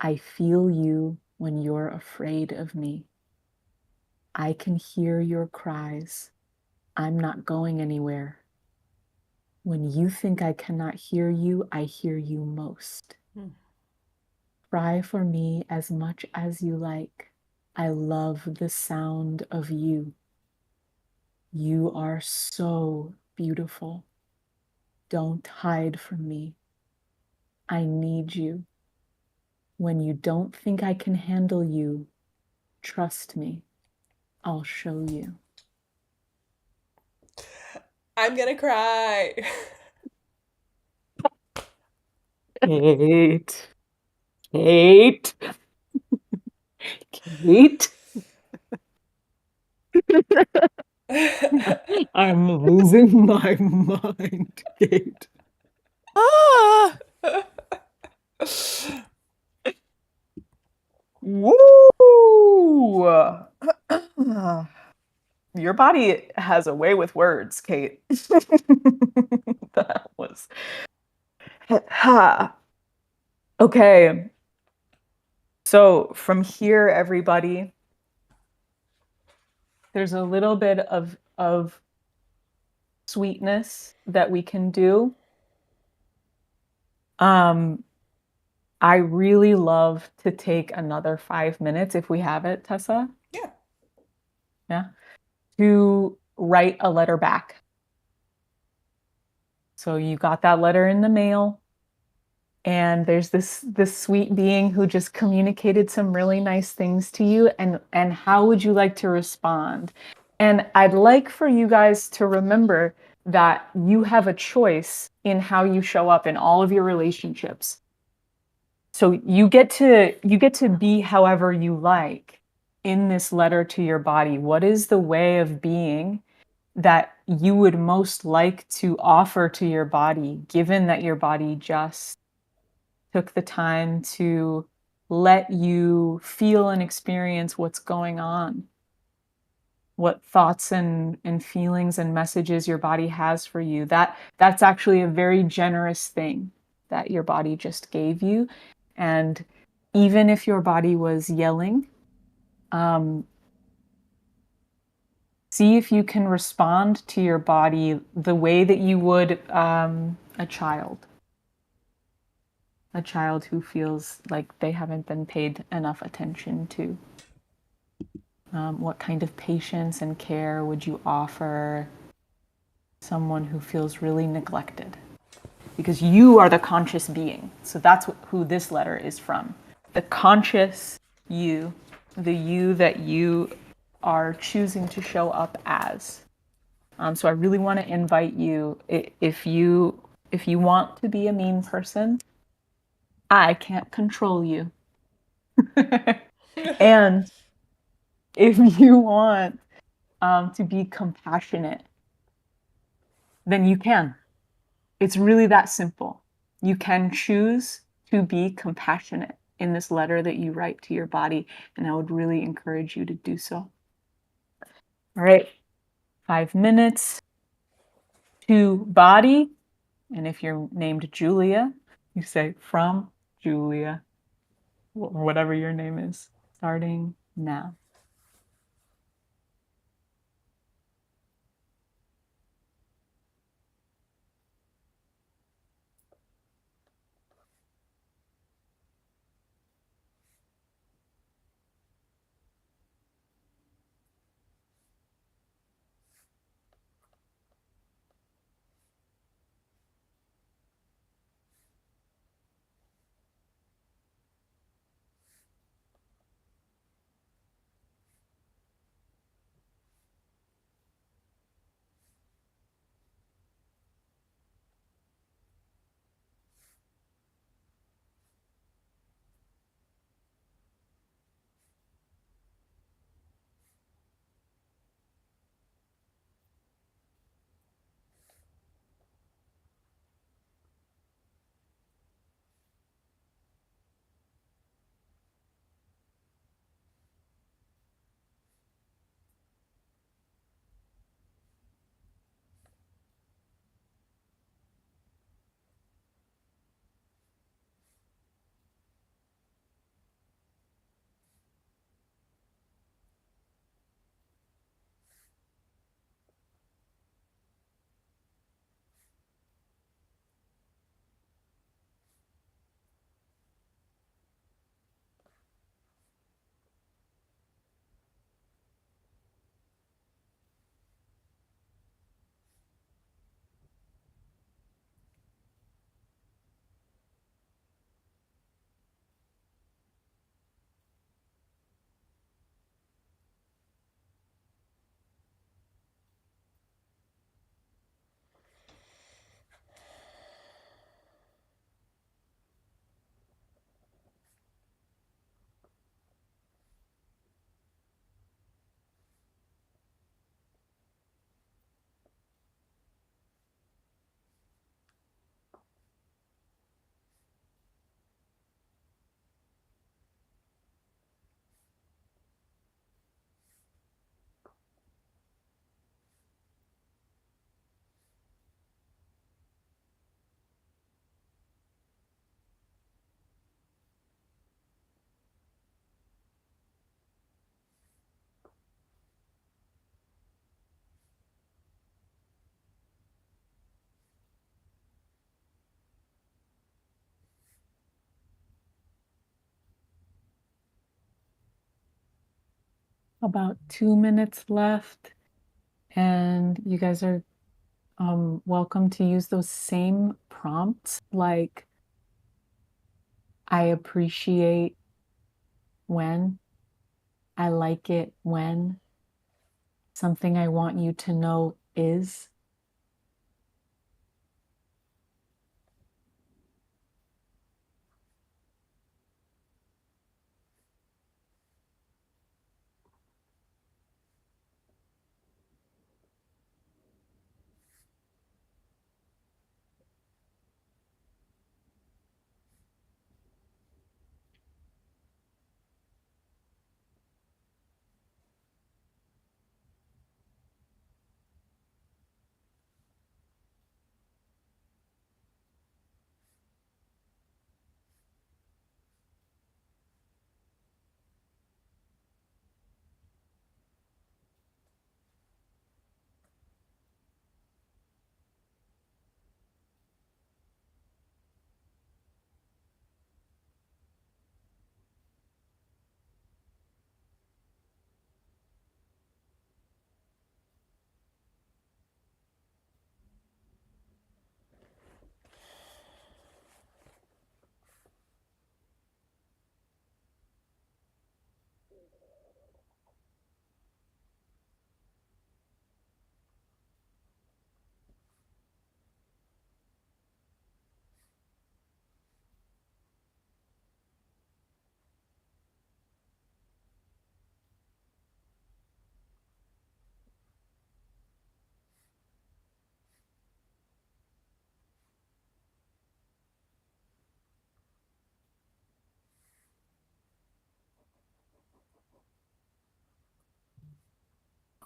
I feel you when you're afraid of me. I can hear your cries. I'm not going anywhere. When you think I cannot hear you, I hear you most. Cry for me as much as you like. I love the sound of you. You are so beautiful. Don't hide from me. I need you. When you don't think I can handle you, trust me. I'll show you. I'm gonna cry. Kate. Kate. Kate. I'm losing my mind, Kate. Ah! Woo! Your body has a way with words, Kate. That was. Ha. Okay. So from here, everybody, there's a little bit of sweetness that we can do. I really love to take another 5 minutes if we have it, Tessa. Yeah. Yeah. To write a letter back. So you got that letter in the mail, and there's this sweet being who just communicated some really nice things to you, and how would you like to respond? And I'd like for you guys to remember that you have a choice in how you show up in all of your relationships. So you get to be however you like in this letter to your body. What is the way of being that you would most like to offer to your body, given that your body just took the time to let you feel and experience what's going on? What thoughts and feelings and messages your body has for you. That's actually a very generous thing that your body just gave you. And even if your body was yelling, see if you can respond to your body the way that you would a child who feels like they haven't been paid enough attention to. What kind of patience and care would you offer someone who feels really neglected? Because you are the conscious being. So that's who this letter is from. The conscious you, the you that you are choosing to show up as. So I really want to invite you, if you want to be a mean person, I can't control you. And if you want to be compassionate, then you can. It's really that simple. You can choose to be compassionate in this letter that you write to your body, and I would really encourage you to do so. All right, 5 minutes to body, and if you're named Julia, you say from Julia, or whatever your name is, starting now. about 2 minutes left, and you guys are welcome to use those same prompts like I appreciate when, I like it when, something I want you to know is.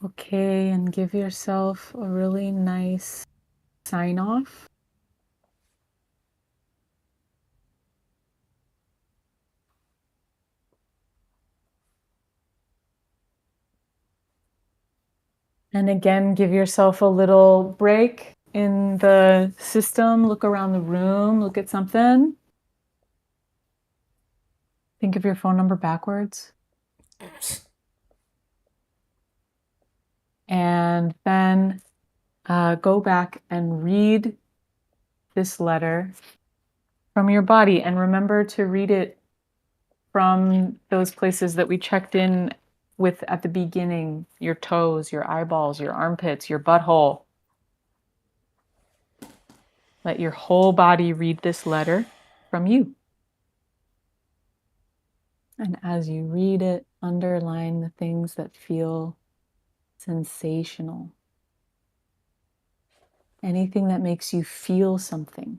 Okay, and give yourself a really nice sign off. And again, give yourself a little break in the system. Look around the room, look at something. Think of your phone number backwards. And then go back and read this letter from your body. And remember to read it from those places that we checked in with at the beginning, your toes, your eyeballs, your armpits, your butthole. Let your whole body read this letter from you. And as you read it, underline the things that feel sensational. Anything that makes you feel something.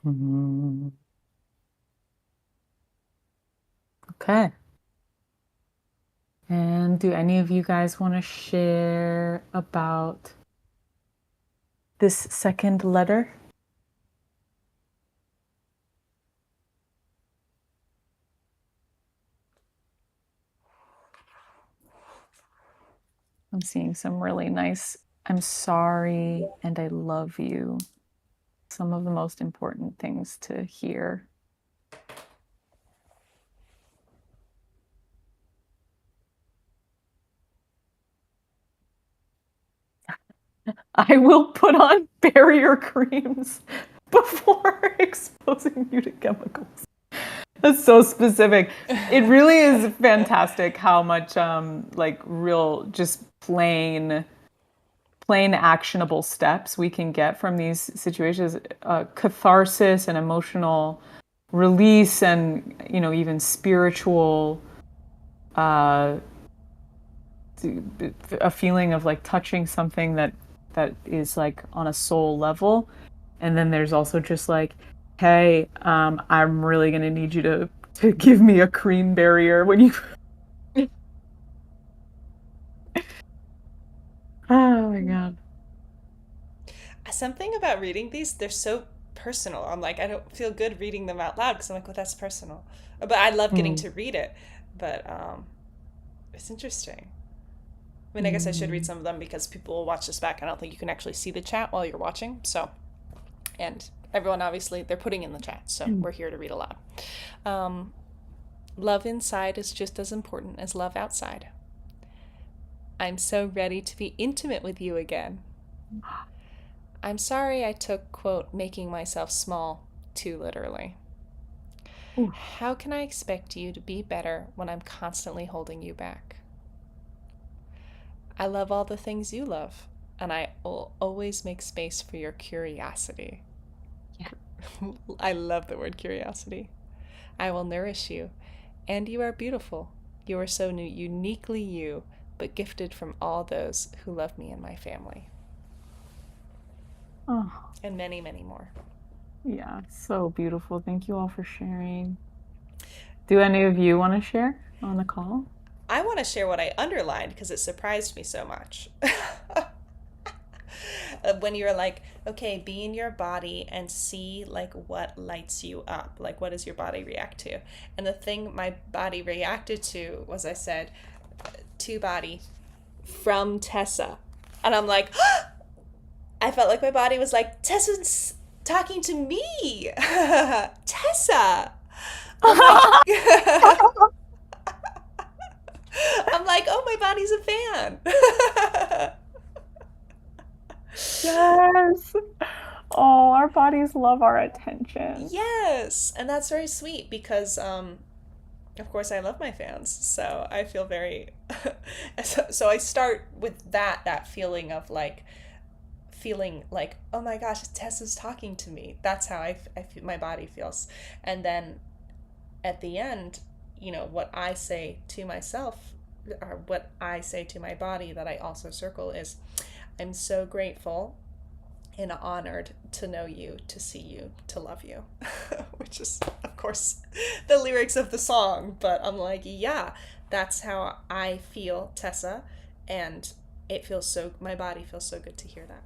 Mhm. Okay. And do any of you guys want to share about this second letter? I'm seeing some really nice, I'm sorry and I love you. Some of the most important things to hear. I will put on barrier creams before exposing you to chemicals. That's so specific. It really is fantastic how much like real just plain actionable steps we can get from these situations. Catharsis and emotional release and, even spiritual, a feeling of like touching something that is like on a soul level. And then there's also just like, hey, I'm really gonna need you to give me a cream barrier when you. Oh my god. Something about reading these, they're so personal. I'm like, I don't feel good reading them out loud because I'm like, well, that's personal. But I love getting Mm. to read it. But it's interesting. I mean, I guess I should read Mm. some of them because people will watch this back. I don't think you can actually see the chat while you're watching. So, and everyone obviously, they're putting in the chat. So we're here to read aloud. Um, Love inside is just as important as love outside. I'm so ready to be intimate with you again. I'm sorry I took, quote, making myself small too literally. Ooh. How can I expect you to be better when I'm constantly holding you back? I love all the things you love, and I will always make space for your curiosity. Yeah. I love the word curiosity. I will nourish you, and you are beautiful. You are so uniquely you, but gifted from all those who love me and my family. Oh, And many, many more. yeah, so beautiful. Thank you all for sharing. Do any of you want to share on the call? I want to share what I underlined because it surprised me so much. When you're like, okay, be in your body and see like what lights you up, like what does your body react to? And the thing my body reacted to was I said, to body from Tessa. And I'm like, I felt like my body was like, Tessa's talking to me. Tessa. I'm like, I'm like, oh, my body's a fan. Yes. Oh, our bodies love our attention. Yes, and that's very sweet because, of course, I love my fans, so I feel very. So I start with that feeling of like, feeling like, oh my gosh, Tessa's talking to me. That's how I feel, my body feels, and then at the end, what I say to myself, or what I say to my body that I also circle is, I'm so grateful and honored to know you, to see you, to love you. Which is, of course, the lyrics of the song, but I'm like, yeah, that's how I feel, Tessa, and my body feels so good to hear that.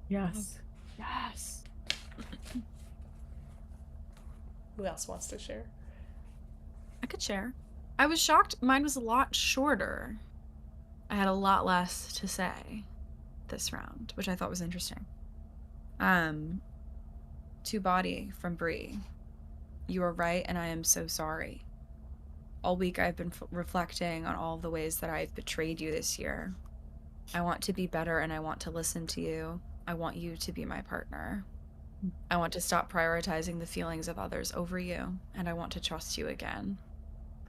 Yes. Yes. Who else wants to share? I could share. I was shocked mine was a lot shorter. I had a lot less to say this round, which I thought was interesting. To body from Brye. You are right, and I am so sorry. All week I've been reflecting on all the ways that I've betrayed you this year. I want to be better, and I want to listen to you. I want you to be my partner. I want to stop prioritizing the feelings of others over you, and I want to trust you again.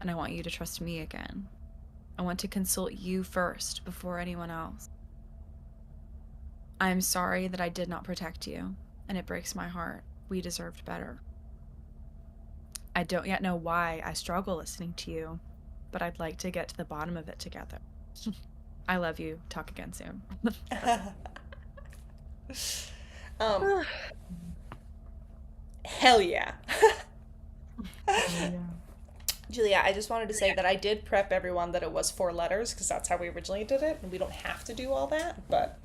And I want you to trust me again. I want to consult you first before anyone else. I am sorry that I did not protect you, and it breaks my heart. We deserved better. I don't yet know why I struggle listening to you, but I'd like to get to the bottom of it together. I love you. Talk again soon. Hell yeah. Yeah. Julia, I just wanted to say that I did prep everyone that it was 4 letters because that's how we originally did it, and we don't have to do all that, but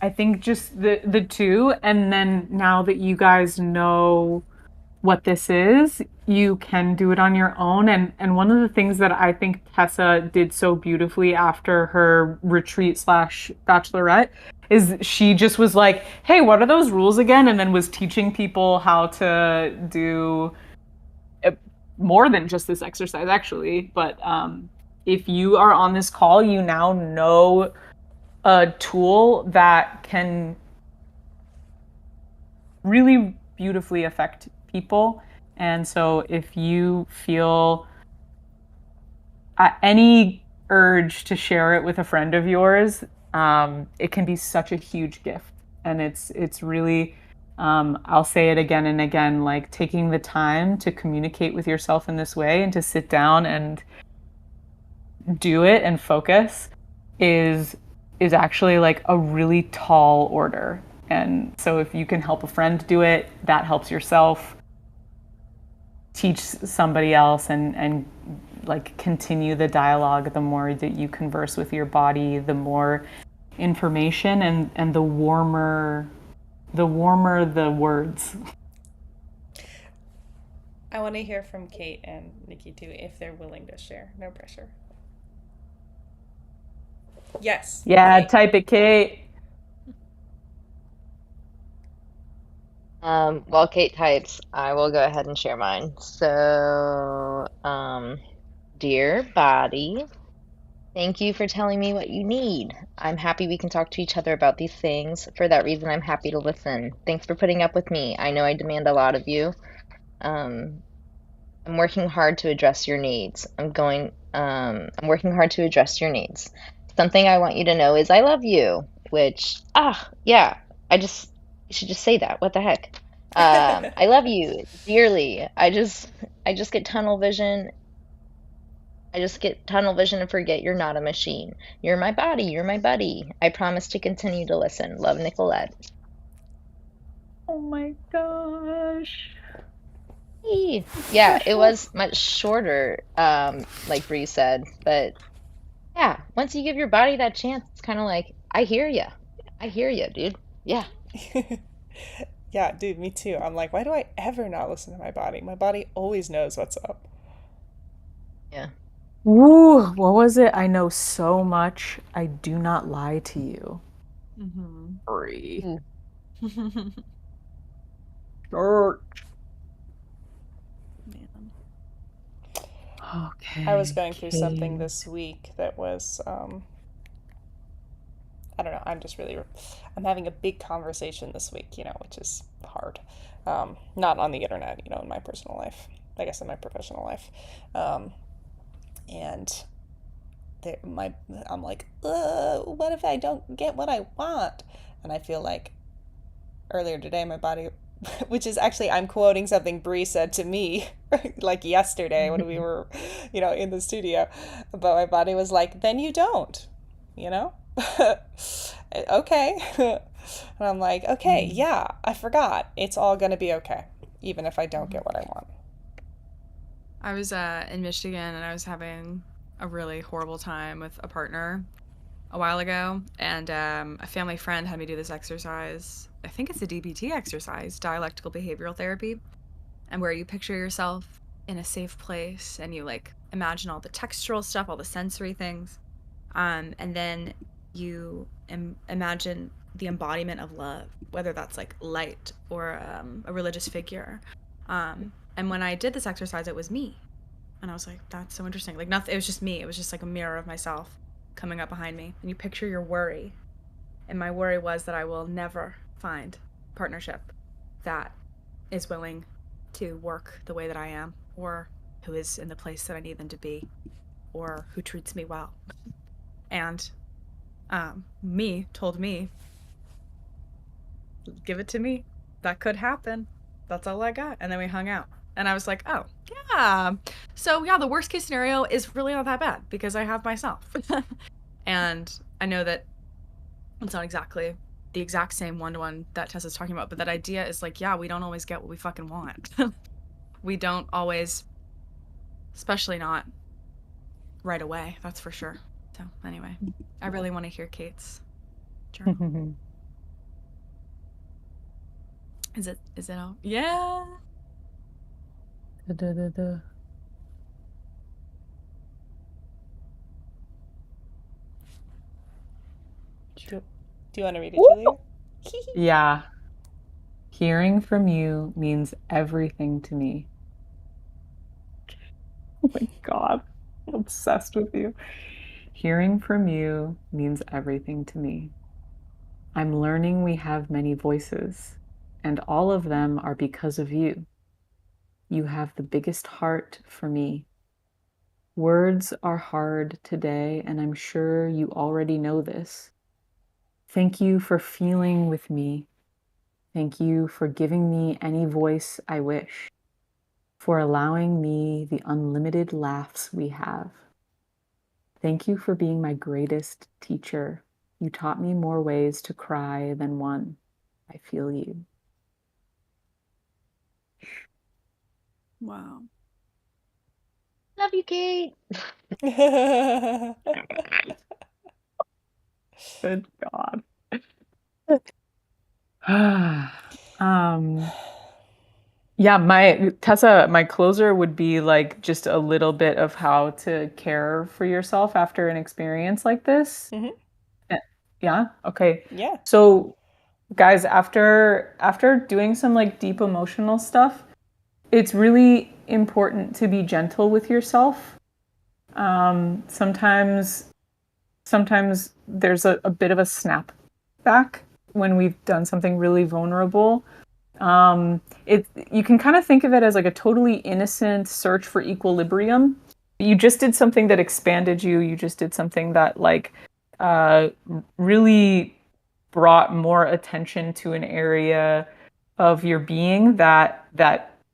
I think just the two, and then now that you guys know what this is, you can do it on your own. And one of the things that I think Tessa did so beautifully after her retreat slash bachelorette is she just was like, hey, what are those rules again? And then was teaching people how to do more than just this exercise, actually. But if you are on this call, you now know a tool that can really beautifully affect people. And so if you feel any urge to share it with a friend of yours, it can be such a huge gift. And it's really I'll say it again and again, like taking the time to communicate with yourself in this way and to sit down and do it and focus is is actually like a really tall order. And so if you can help a friend do it, that helps yourself teach somebody else and like continue the dialogue. The more that you converse with your body, the more information and the warmer the words. I want to hear from Kate and Nikki too, if they're willing to share. No pressure. Yes, Yeah, Kate. type it, Kate. While Kate types, I will go ahead and share mine. So, dear body, thank you for telling me what you need. I'm happy we can talk to each other about these things. For that reason, I'm happy to listen. Thanks for putting up with me. I know I demand a lot of you. Um, I'm working hard to address your needs. I'm working hard to address your needs. Something I want you to know is I love you, which, yeah, you should just say that. What the heck? I love you dearly. I just get tunnel vision. I just get tunnel vision and forget you're not a machine. You're my body. You're my buddy. I promise to continue to listen. Love, Nicolette. Oh my gosh. Yeah, it Special. was much shorter, like Bree said, but yeah, once you give your body that chance, it's kind of like, I hear you. I hear you, dude. Yeah. Yeah, dude, me too. I'm like, why do I ever not listen to my body? My body always knows what's up. Yeah. Ooh, what was it? I know so much. I do not lie to you. Mm-hmm. Free. Ooh. Church. Man. I was Okay, going through something Kate. this week that was, I don't know, I'm having a big conversation this week, which is hard. Not on the internet, in my personal life, I guess in my professional life. Um, and my I'm like, what if I don't get what I want? And I feel like earlier today my body, which is actually I'm quoting something Bree said to me like yesterday when we were, in the studio, but my body was like, then you don't, you know? Okay. And I'm like, okay, yeah, I forgot. It's all gonna be okay, even if I don't get what I want. I was in Michigan and I was having a really horrible time with a partner a while ago, and a family friend had me do this exercise. I think it's a DBT exercise, dialectical behavioral therapy, and where you picture yourself in a safe place and you like imagine all the textural stuff, all the sensory things, and then you imagine the embodiment of love, whether that's like light or a religious figure. And when I did this exercise, it was me, and I was like, that's so interesting. Like nothing, it was just me. It was just like a mirror of myself coming up behind me. And you picture your worry. And my worry was that I will never find partnership that is willing to work the way that I am, or who is in the place that I need them to be, or who treats me well. And me told me, give it to me. That could happen. That's all I got. And then we hung out. And I was like, oh, yeah. So, yeah, the worst case scenario is really not that bad because I have myself. And I know that it's not exactly the exact same one-to-one that Tessa's talking about, but that idea is like, yeah, we don't always get what we fucking want. We don't always, especially not right away, that's for sure. So, anyway, I really want to hear Kate's journal. Is it all? Yeah. Da-da-da-da. Do you want to read it, Julia? Yeah. Hearing from you means everything to me. Oh my God. I'm obsessed with you. Hearing from you means everything to me. I'm learning we have many voices, and all of them are because of you. You have the biggest heart for me. Words are hard today, and I'm sure you already know this. Thank you for feeling with me. Thank you for giving me any voice I wish, for allowing me the unlimited laughs we have. Thank you for being my greatest teacher. You taught me more ways to cry than one. I feel you. Wow. Love you, Kate. Good God. um, yeah, my Tessa, my closer would be like just a little bit of how to care for yourself after an experience like this. Mhm. Eh, Yeah, okay. Yeah. So guys, after doing some like deep emotional stuff, it's really important to be gentle with yourself. Sometimes there's a bit of a snap back when we've done something really vulnerable. It You can kind of think of it as like a totally innocent search for equilibrium. You just did something that expanded you. You just did something that like uh, really brought more attention to an area of your being that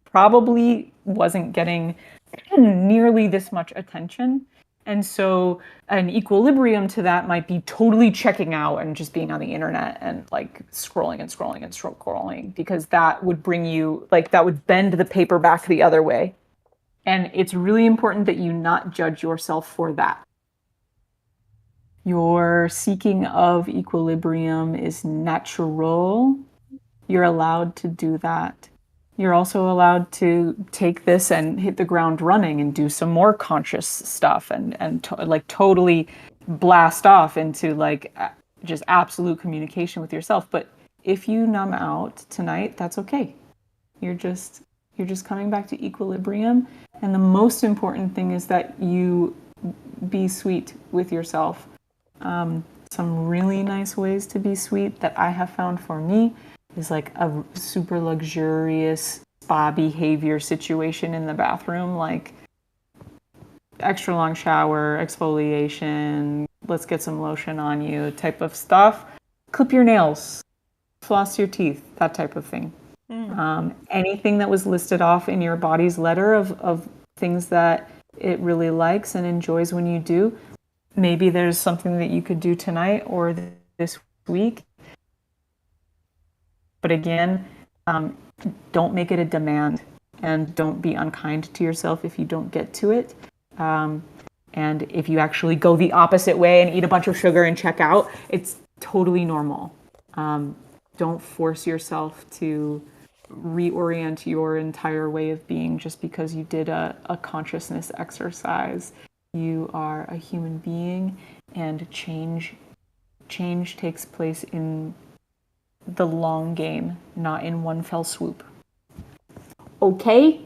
probably wasn't getting nearly this much attention. And so an equilibrium to that might be totally checking out and just being on the internet and like scrolling and scrolling and scrolling, because that would bring you like that would bend the paper back the other way. And it's really important that you not judge yourself for that. Your seeking of equilibrium is natural. You're allowed to do that. You're also allowed to take this and hit the ground running and do some more conscious stuff like totally blast off into like just absolute communication with yourself. But if you numb out tonight, that's okay. You're just you're just coming back to equilibrium, and the most important thing is that you be sweet with yourself. Some really nice ways to be sweet that I have found for me is like a super luxurious spa behavior situation in the bathroom, like extra long shower, exfoliation, let's get some lotion on you type of stuff. Clip your nails, floss your teeth, that type of thing. Anything that was listed off in your body's letter of things that it really likes and enjoys when you do, maybe there's something that you could do tonight or this week. But again, don't make it a demand, and don't be unkind to yourself if you don't get to it. And if you actually go the opposite way and eat a bunch of sugar and check out, it's totally normal. Don't force yourself to reorient your entire way of being just because you did a consciousness exercise. You are a human being, and change takes place in the long game, not in one fell swoop. Okay?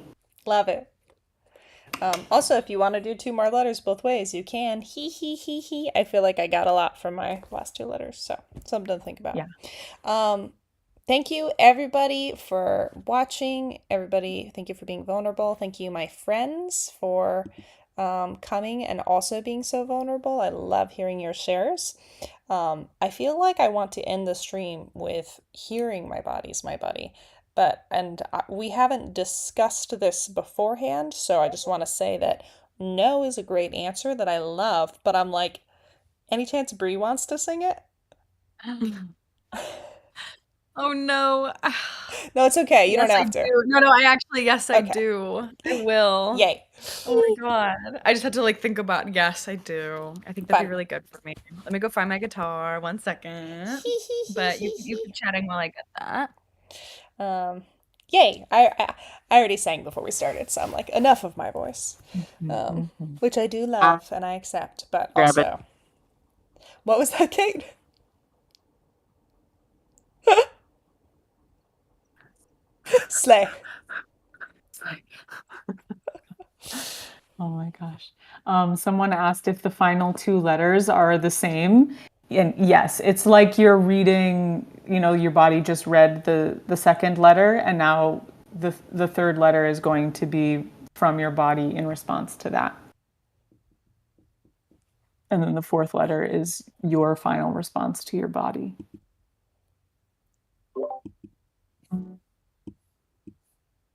Love it. Also, if you want to do 2 more letters both ways, you can. He, he, he, he. I feel like I got a lot from my last 2 letters, so something to think about. Yeah. Thank you, everybody, for watching. Everybody, thank you for being vulnerable. Thank you, my friends, for coming and also being so vulnerable. I love hearing your shares. I feel like I want to end the stream with hearing my body's my buddy. We haven't discussed this beforehand, so I just want to say that no is a great answer that I love, but I'm like, any chance Bree wants to sing it? Oh no. No, it's okay. You don't Yes, I have to. do. No, yes, I Okay. do. I will. Yay. Oh my God. I just had to like think about, yes, I do. I think that'd be Fun. really good for me. Let me go find my guitar. 1 second. But you keep chatting while I get that. Yay. I already sang before we started, so I'm like, enough of my voice. Which I do love and I accept, but Grab it. also. What was that, Kate? Slay. Oh my gosh. Someone asked if the final 2 letters are the same. And yes, it's like you're reading, your body just read the second letter, and now the third letter is going to be from your body in response to that. And then the fourth letter is your final response to your body.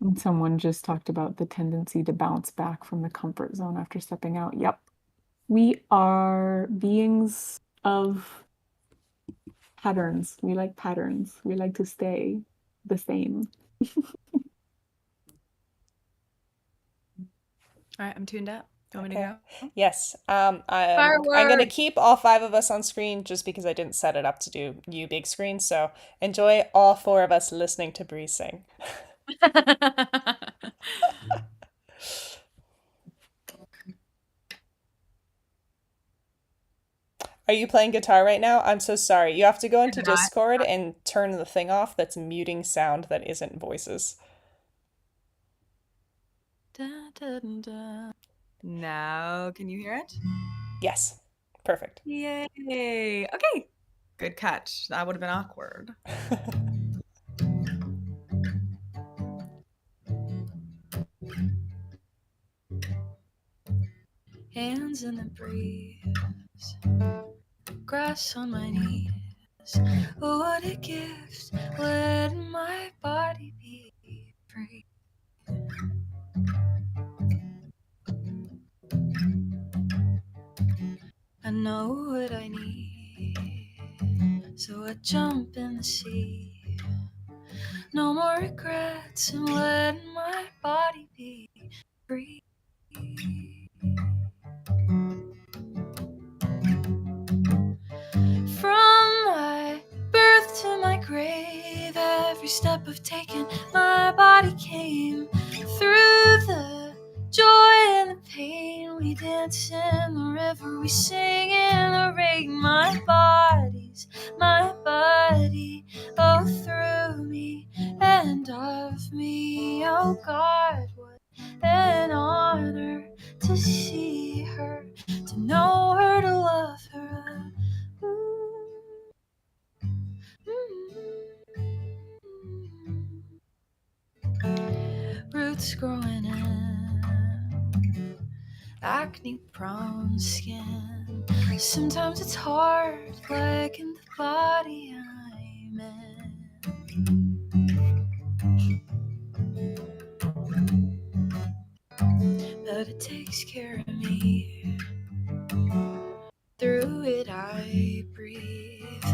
And someone just talked about the tendency to bounce back from the comfort zone after stepping out. Yep. We are beings of patterns. We like patterns. We like to stay the same. All right, I'm tuned up. Do you want me to Okay. go? Yes. I'm going to Fireworks! keep all 5 of us on screen just because I didn't set it up to do you big screen. So enjoy all 4 of us listening to Bree sing. Are you playing guitar right now? I'm so sorry. You have to go into I'm not. Discord and turn the thing off that's muting sound that isn't voices. Da, da, da, da. Now, can you hear it? Yes. Perfect. Yay. Okay. Good catch. That would have been awkward. Hands in the breeze, grass on my knees. Oh, what a gift, letting my body be free. I know what I need, so I jump in the sea. No more regrets, and letting my body be free. From my birth to my grave, every step I've taken, my body came through the joy and the pain. We dance in the river, we sing in the rain. My body, oh, through me and of me. Oh God, what an honor to see her, to know her, to love her. Roots growing in acne prone skin. Sometimes it's hard, like in the body I'm in. But it takes care of me. Through it I breathe.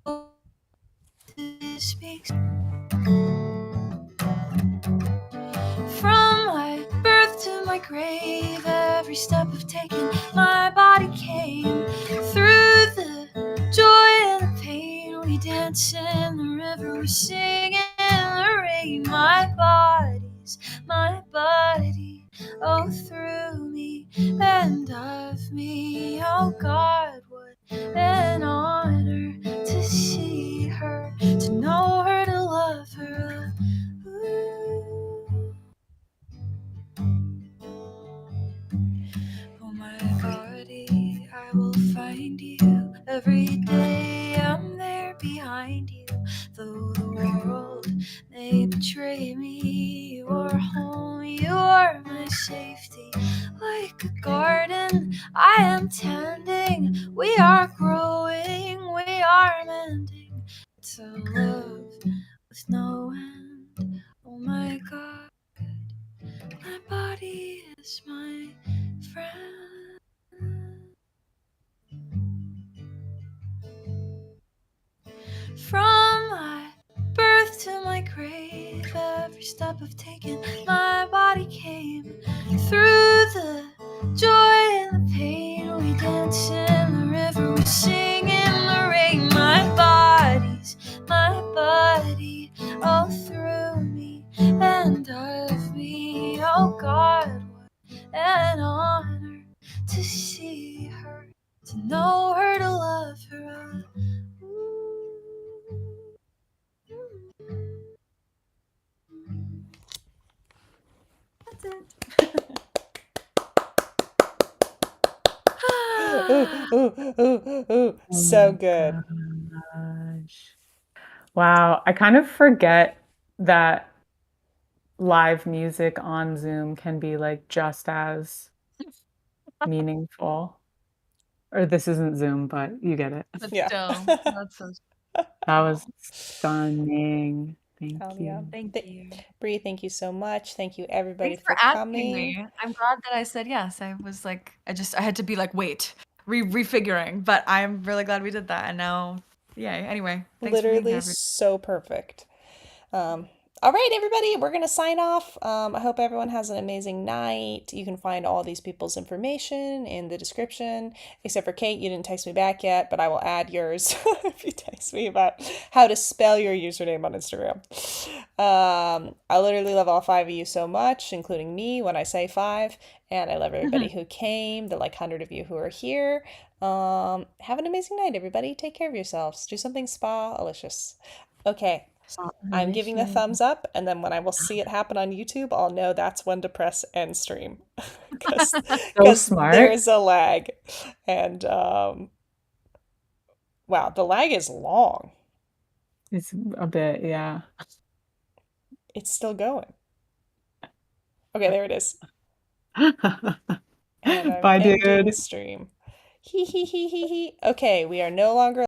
Oh, this speaks. From my birth to my grave, every step I've taken, my body came through the joy and the pain. We dance in the river, we sing in the rain. My body, oh, through me and of me. Oh God, what an honor to see her, to know her, to love her. Oh, my body, I will find you every day. I'm there behind you, though the world may betray me. You are home, you are my safety. Like a garden, I am tending. We are growing, we are mending. It's a love with no end. Oh my God, my body is my friend. From my birth to my grave, every step I've taken, my body came through the joy and the pain. We dance in the river, we sing in the rain. My body, all through me and of me. Oh God, what an honor to see her, to know her, to love her. That's it. Ooh. Oh So my good. gosh. Wow. I kind of forget that live music on Zoom can be like just as meaningful. Or this isn't Zoom, but you get it. But Yeah. still, that's so. That was Oh, stunning. Thank Hell yeah. you. thank you. Bree, thank you so much. Thank you everybody Thanks for for asking coming. me. I'm glad that I said yes. I was like, I had to be like, wait, refiguring. But I'm really glad we did that. And now, yay. Anyway, thanks for being Literally here. so perfect. All right, everybody, we're going to sign off. I hope everyone has an amazing night. You can find all these people's information in the description, except for Kate. You didn't text me back yet, but I will add yours if you text me about how to spell your username on Instagram. I literally love all 5 of you so much, including me when I say 5. And I love everybody who came, the like 100 of you who are here. Have an amazing night, everybody. Take care of yourselves. Do something spa-alicious. Okay. I'm giving the thumbs up, and then when I will see it happen on YouTube, I'll know that's when to press end stream. Because So smart. there's a lag. And wow, the lag is long. It's a bit, yeah. It's still going. Okay, there it is. And I'm Bye, ending dude. stream. Hee hee hee hee hee. Okay, we are no longer